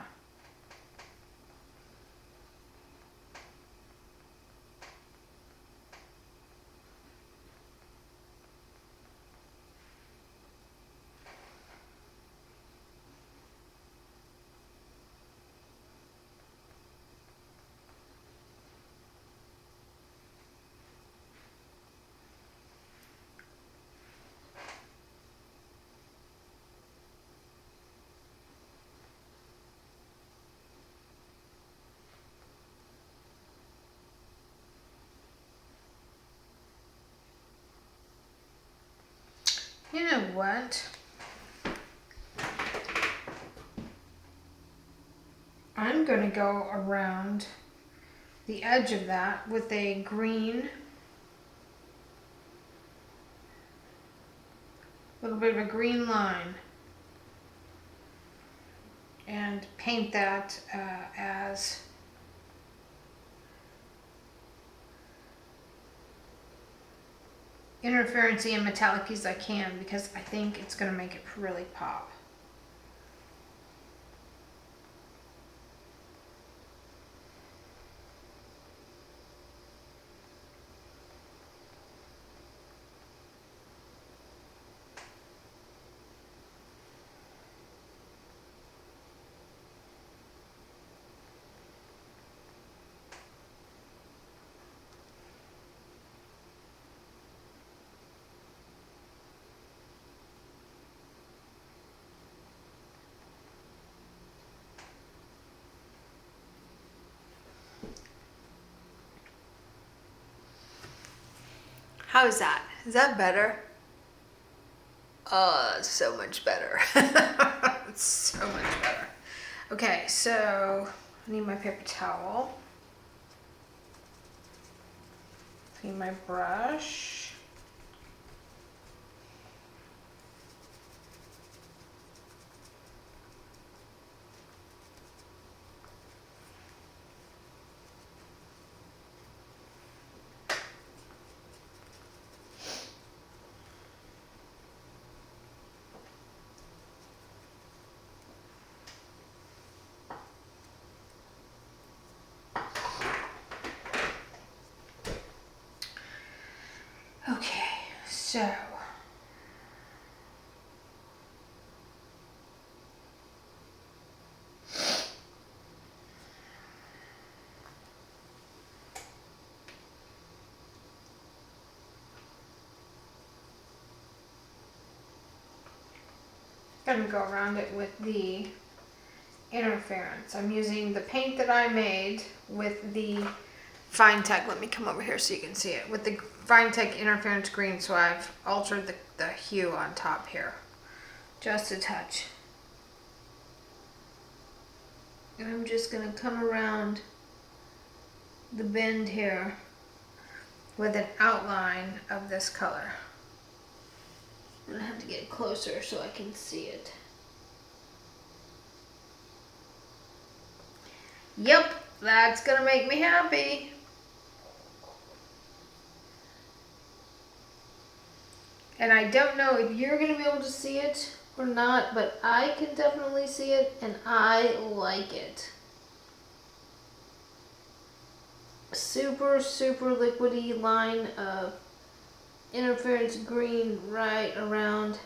You know what? I'm going to go around the edge of that with a green, little bit of a green line, and paint that as interference-y and metallic as I can, because I think it's going to make it really pop. How's that? Is that better? Oh, it's so much better. It's so much better. Okay, so I need my paper towel. I need my brush. Okay, so I'm gonna go around it with the interference. I'm using the paint that I made with the Fine Tech. Let me come over here so you can see it. With the Fine Tech interference green, so I've altered the hue on top here. Just a touch. And I'm just gonna come around the bend here with an outline of this color. I'm gonna have to get closer so I can see it. Yep, that's gonna make me happy. And I don't know if you're gonna be able to see it or not, but I can definitely see it and I like it. Super, super liquidy line of interference green right around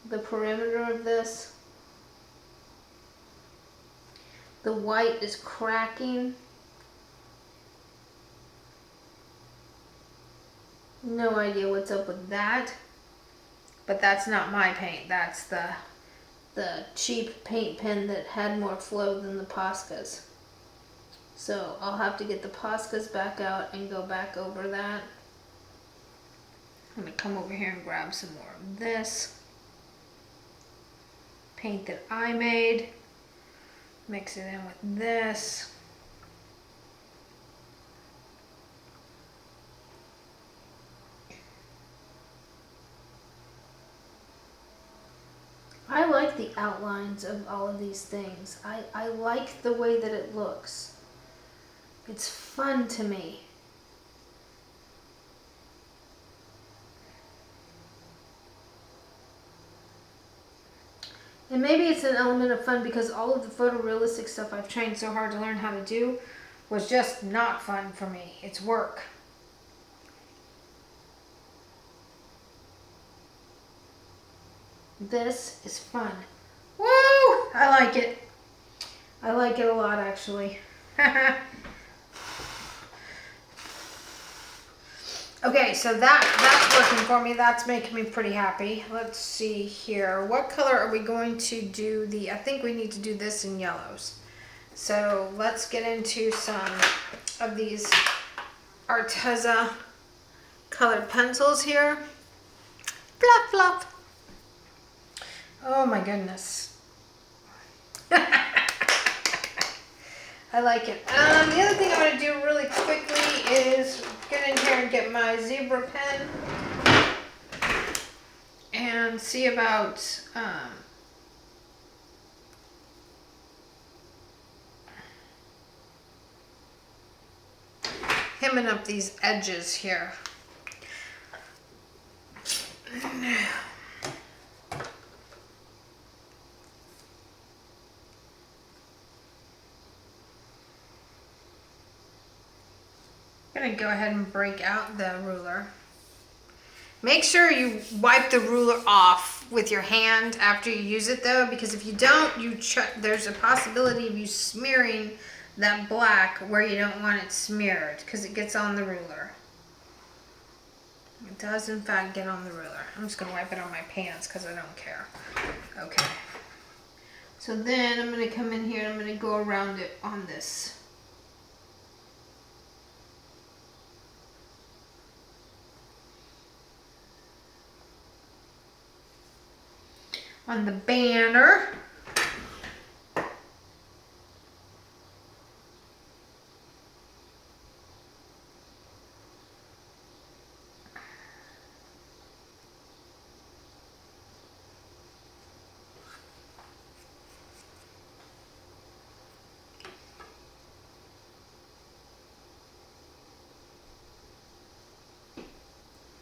the perimeter of this. The white is cracking. No idea what's up with that, but that's not my paint. That's the cheap paint pen that had more flow than the Poscas. So I'll have to get the Poscas back out and go back over that. I'm gonna come over here and grab some more of this paint that I made, mix it in with this. the outlines of all of these things. I like the way that it looks. It's fun to me. And maybe it's an element of fun because all of the photorealistic stuff I've trained so hard to learn how to do was just not fun for me. It's work. This is fun. Woo! I like it. I like it a lot, actually. Okay, so that's working for me. That's making me pretty happy. Let's see here. What color are we going to do I think we need to do this in yellows. So let's get into some of these Arteza colored pencils here. Flop, flop. Oh my goodness. I like it. The other thing I'm going to do really quickly is get in here and get my zebra pen and see about hemming up these edges here. I'm going to go ahead and break out the ruler. Make sure you wipe the ruler off with your hand after you use it though, because if you don't, there's a possibility of you smearing that black where you don't want it smeared because it gets on the ruler. It does in fact get on the ruler. I'm just going to wipe it on my pants because I don't care. Okay. So then I'm going to come in here and I'm going to go around it on this. On the banner.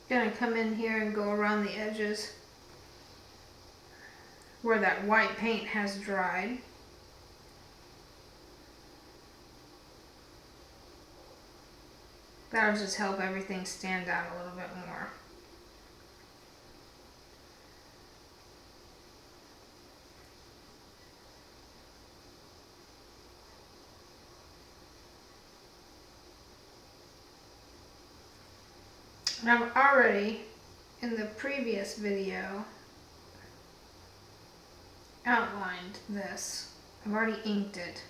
Gonna come in here and go around the edges where that white paint has dried. That'll just help everything stand out a little bit more. And I've already, in the previous video, outlined this. I've already inked it.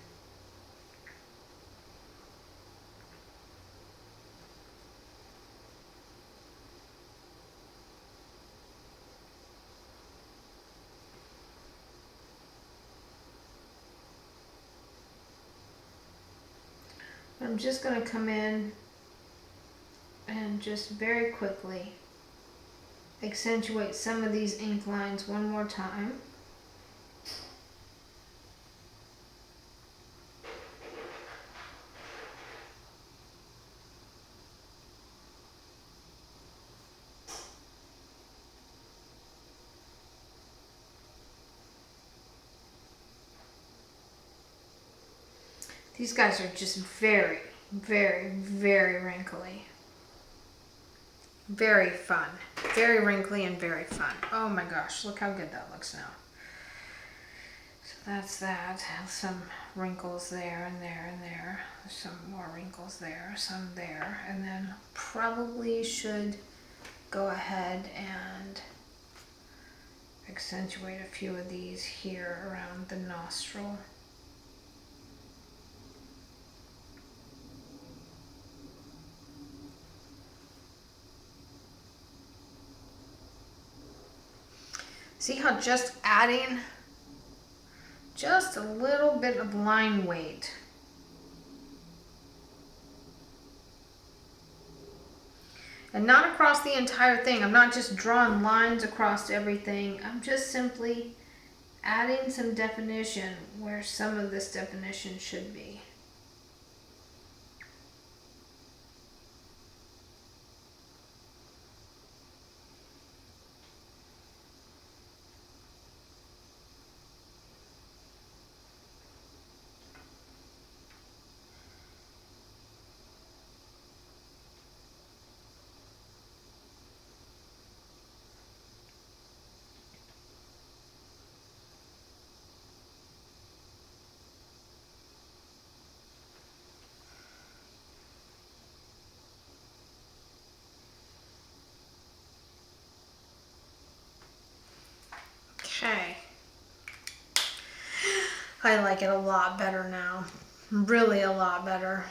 I'm just going to come in and just very quickly accentuate some of these ink lines one more time. These guys are just very, very, very wrinkly. Very fun. Very wrinkly and very fun. Oh my gosh, look how good that looks now. So that's that. Some wrinkles there and there and there. Some more wrinkles there, some there. And then probably should go ahead and accentuate a few of these here around the nostril. See how just adding just a little bit of line weight and not across the entire thing. I'm not just drawing lines across everything. I'm just simply adding some definition where some of this definition should be. Okay. I like it a lot better now. Really a lot better.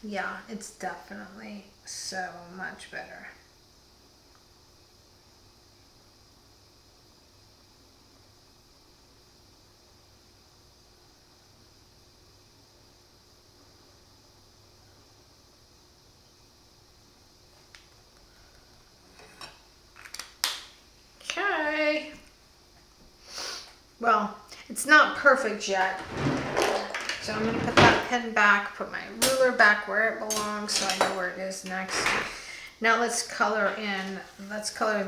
Yeah, it's definitely so much better. Okay. Well, it's not perfect yet. So I'm going to put that pen back, put my ruler back where it belongs so I know where it is next. Now let's color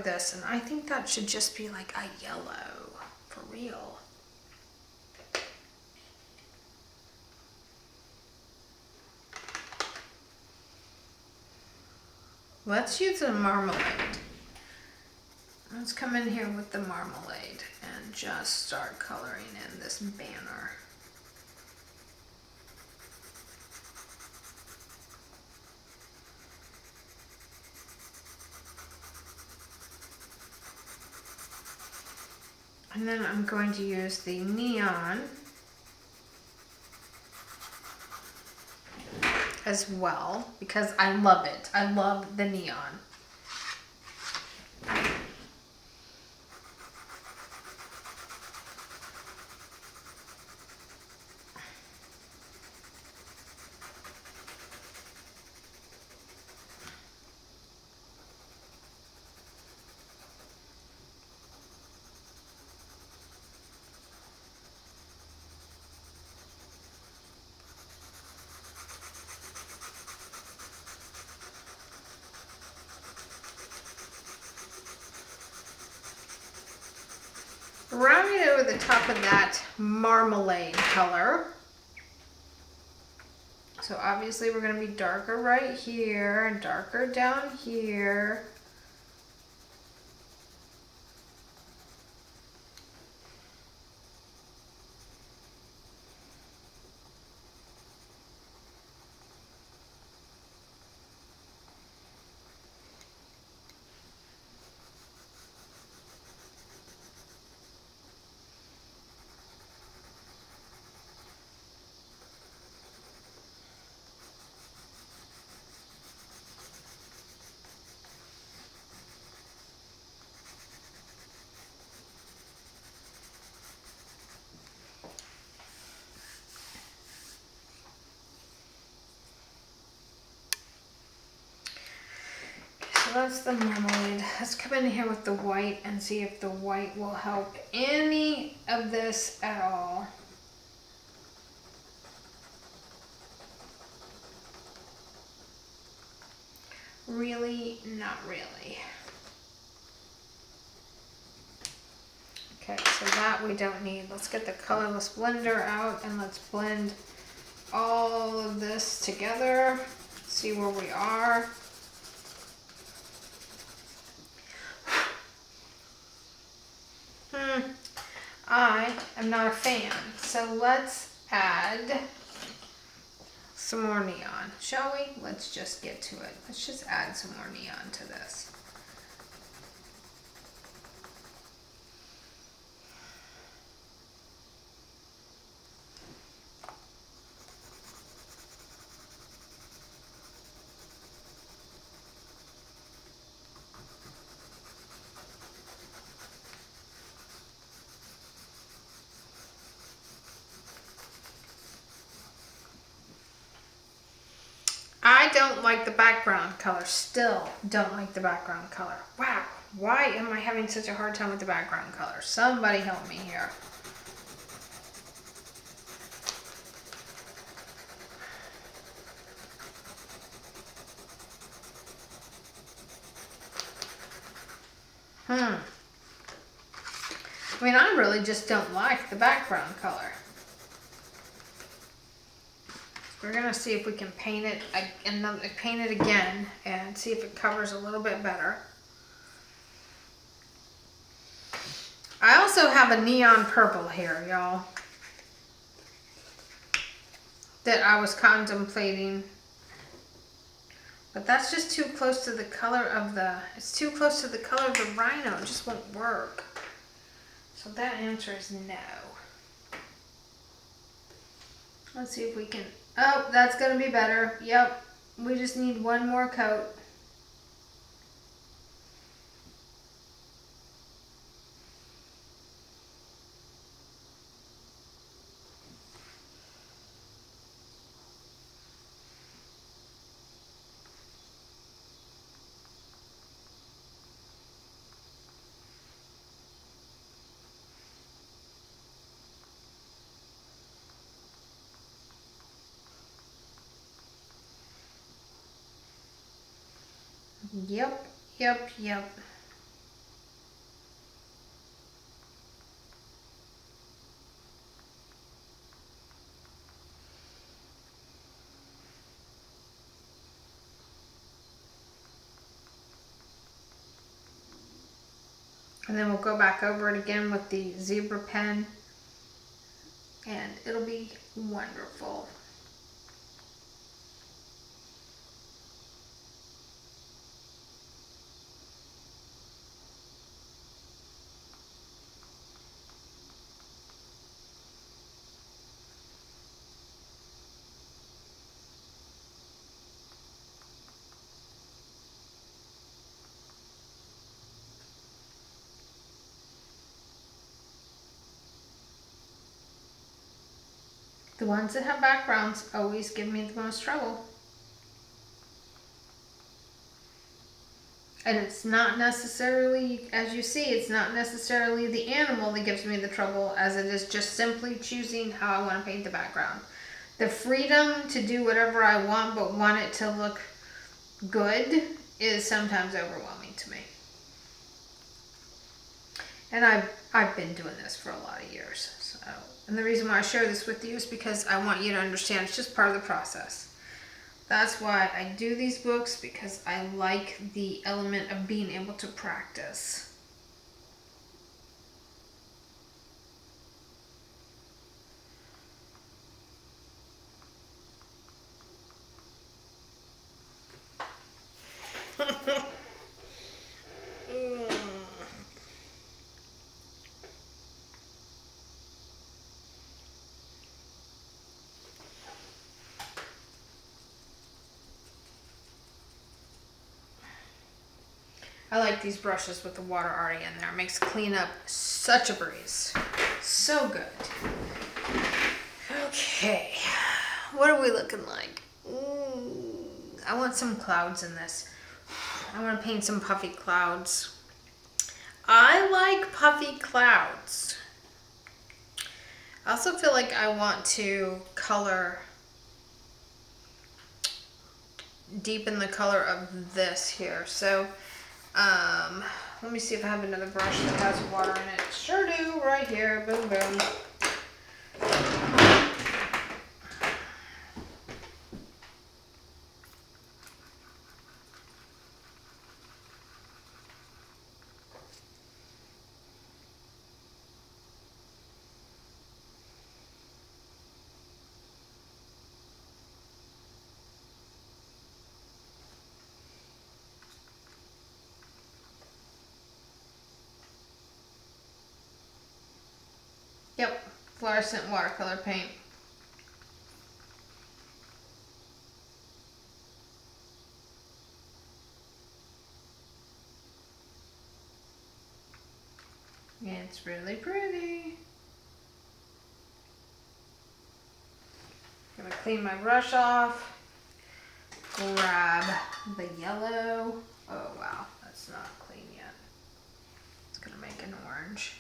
this. And I think that should just be like a yellow, for real. Let's use a marmalade. Let's come in here with the marmalade and just start coloring in this banner. And then I'm going to use the neon as well because I love it. I love the neon. Rounding over the top of that marmalade color. So obviously we're going to be darker right here and darker down here. So that's the marmalade. Let's come in here with the white and see if the white will help any of this at all. Really, not really. Okay, so that we don't need. Let's get the colorless blender out and let's blend all of this together. See where we are. I am not a fan. So let's add some more neon, shall we? Let's just get to it. Let's just add some more neon to this. I don't like the background color. Still don't like the background color. Wow. Why am I having such a hard time with the background color? Somebody help me here. I mean, I really just don't like the background color. We're gonna see if we can paint it again and see if it covers a little bit better. I also have a neon purple here, y'all, that I was contemplating, but that's just too close to the color of it's too close to the color of the Rhino. It just won't work. So that answer is no. Let's see if we can, oh, that's gonna be better. Yep, we just need one more coat. Yep. And then we'll go back over it again with the zebra pen, and it'll be wonderful. The ones that have backgrounds always give me the most trouble. And it's not necessarily, as you see, it's not necessarily the animal that gives me the trouble, as it is just simply choosing how I want to paint the background. The freedom to do whatever I want, but want it to look good, is sometimes overwhelming to me. And I've been doing this for a lot of years. So, and the reason why I share this with you is because I want you to understand it's just part of the process. That's why I do these books, because I like the element of being able to practice. I like these brushes with the water already in there. It makes cleanup such a breeze. So good. Okay, what are we looking like? Ooh, I want some clouds in this. I want to paint some puffy clouds. I like puffy clouds. I also feel like I want to deepen the color of this here. So let me see if I have another brush that has water in it. Sure do, right here. Boom, boom. Yep, fluorescent watercolor paint. It's really pretty. I'm gonna clean my brush off. Grab the yellow. Oh wow, that's not clean yet. It's gonna make an orange.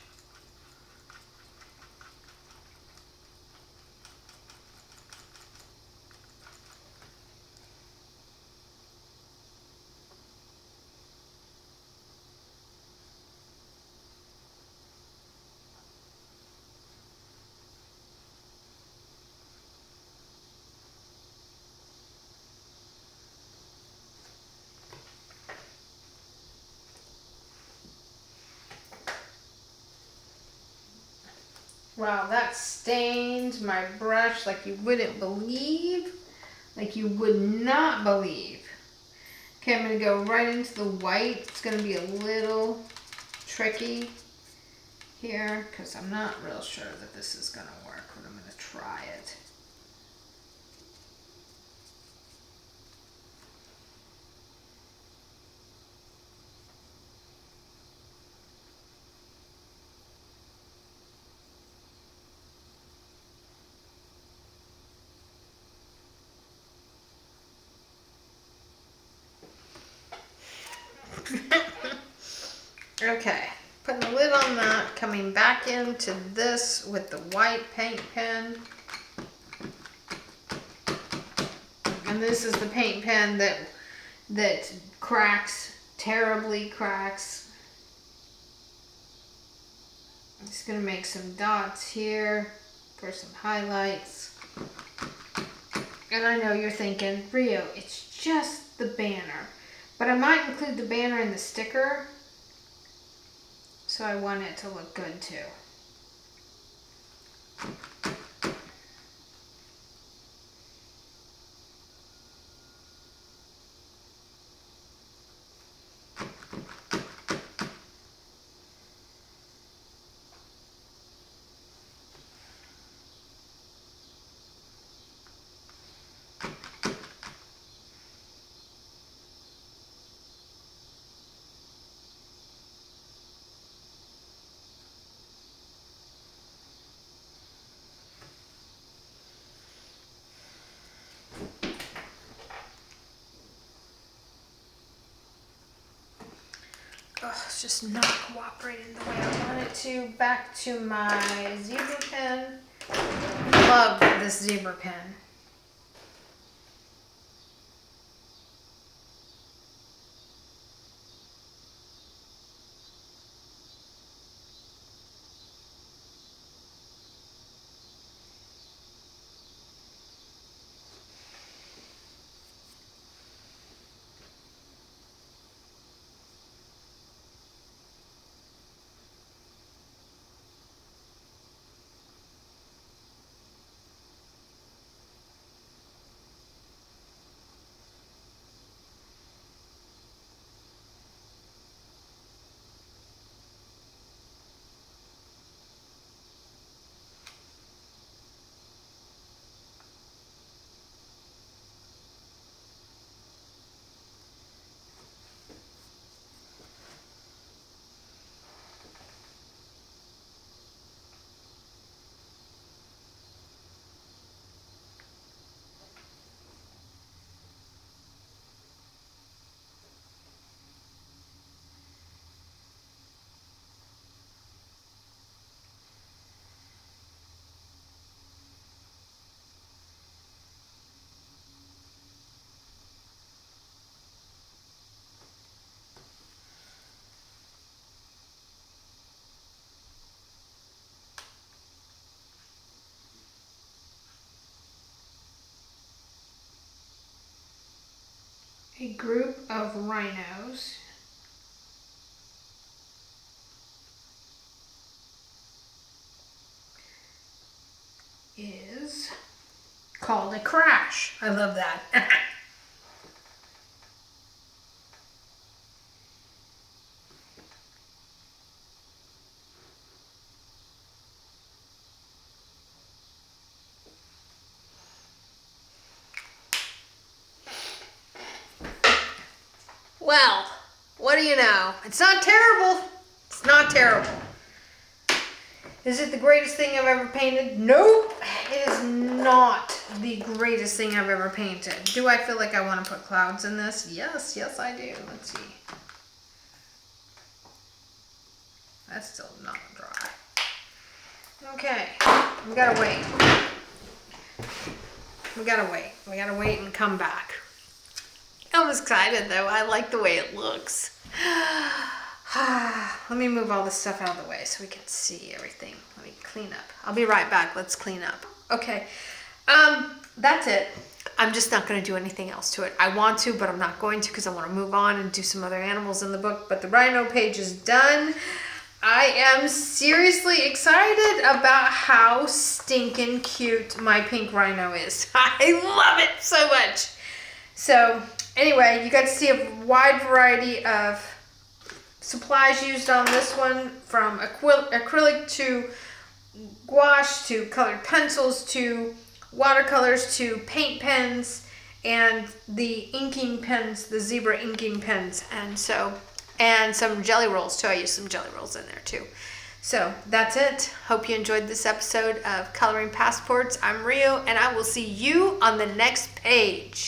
Wow, that stained my brush like you wouldn't believe. Like you would not believe. Okay, I'm going to go right into the white. It's going to be a little tricky here because I'm not real sure that this is going to work, but I'm going to try it. Okay, putting the lid on that, coming back into this with the white paint pen. And this is the paint pen that cracks, terribly cracks. I'm just gonna make some dots here for some highlights. And I know you're thinking, Rio, it's just the banner. But I might include the banner in the sticker. So I want it to look good too. Oh, it's just not cooperating the way I want it to. Back to my zebra pen. Love this zebra pen. A group of rhinos is called a crash. I love that. Well, what do you know? It's not terrible. It's not terrible. Is it the greatest thing I've ever painted? Nope. It is not the greatest thing I've ever painted. Do I feel like I want to put clouds in this? Yes, yes I do. Let's see. That's still not dry. Okay, we gotta wait. We gotta wait. We gotta wait and come back. I'm excited though. I like the way it looks. Let me move all this stuff out of the way so we can see everything. Let me clean up. I'll be right back. Let's clean up. Okay. That's it. I'm just not going to do anything else to it. I want to, but I'm not going to because I want to move on and do some other animals in the book. But the Rhino page is done. I am seriously excited about how stinking cute my pink Rhino is. I love it so much. So anyway, you got to see a wide variety of supplies used on this one, from acrylic to gouache to colored pencils to watercolors to paint pens and the inking pens, the zebra inking pens, and some jelly rolls too. I used some jelly rolls in there too. So that's it. Hope you enjoyed this episode of Coloring Passports. I'm Rio, and I will see you on the next page.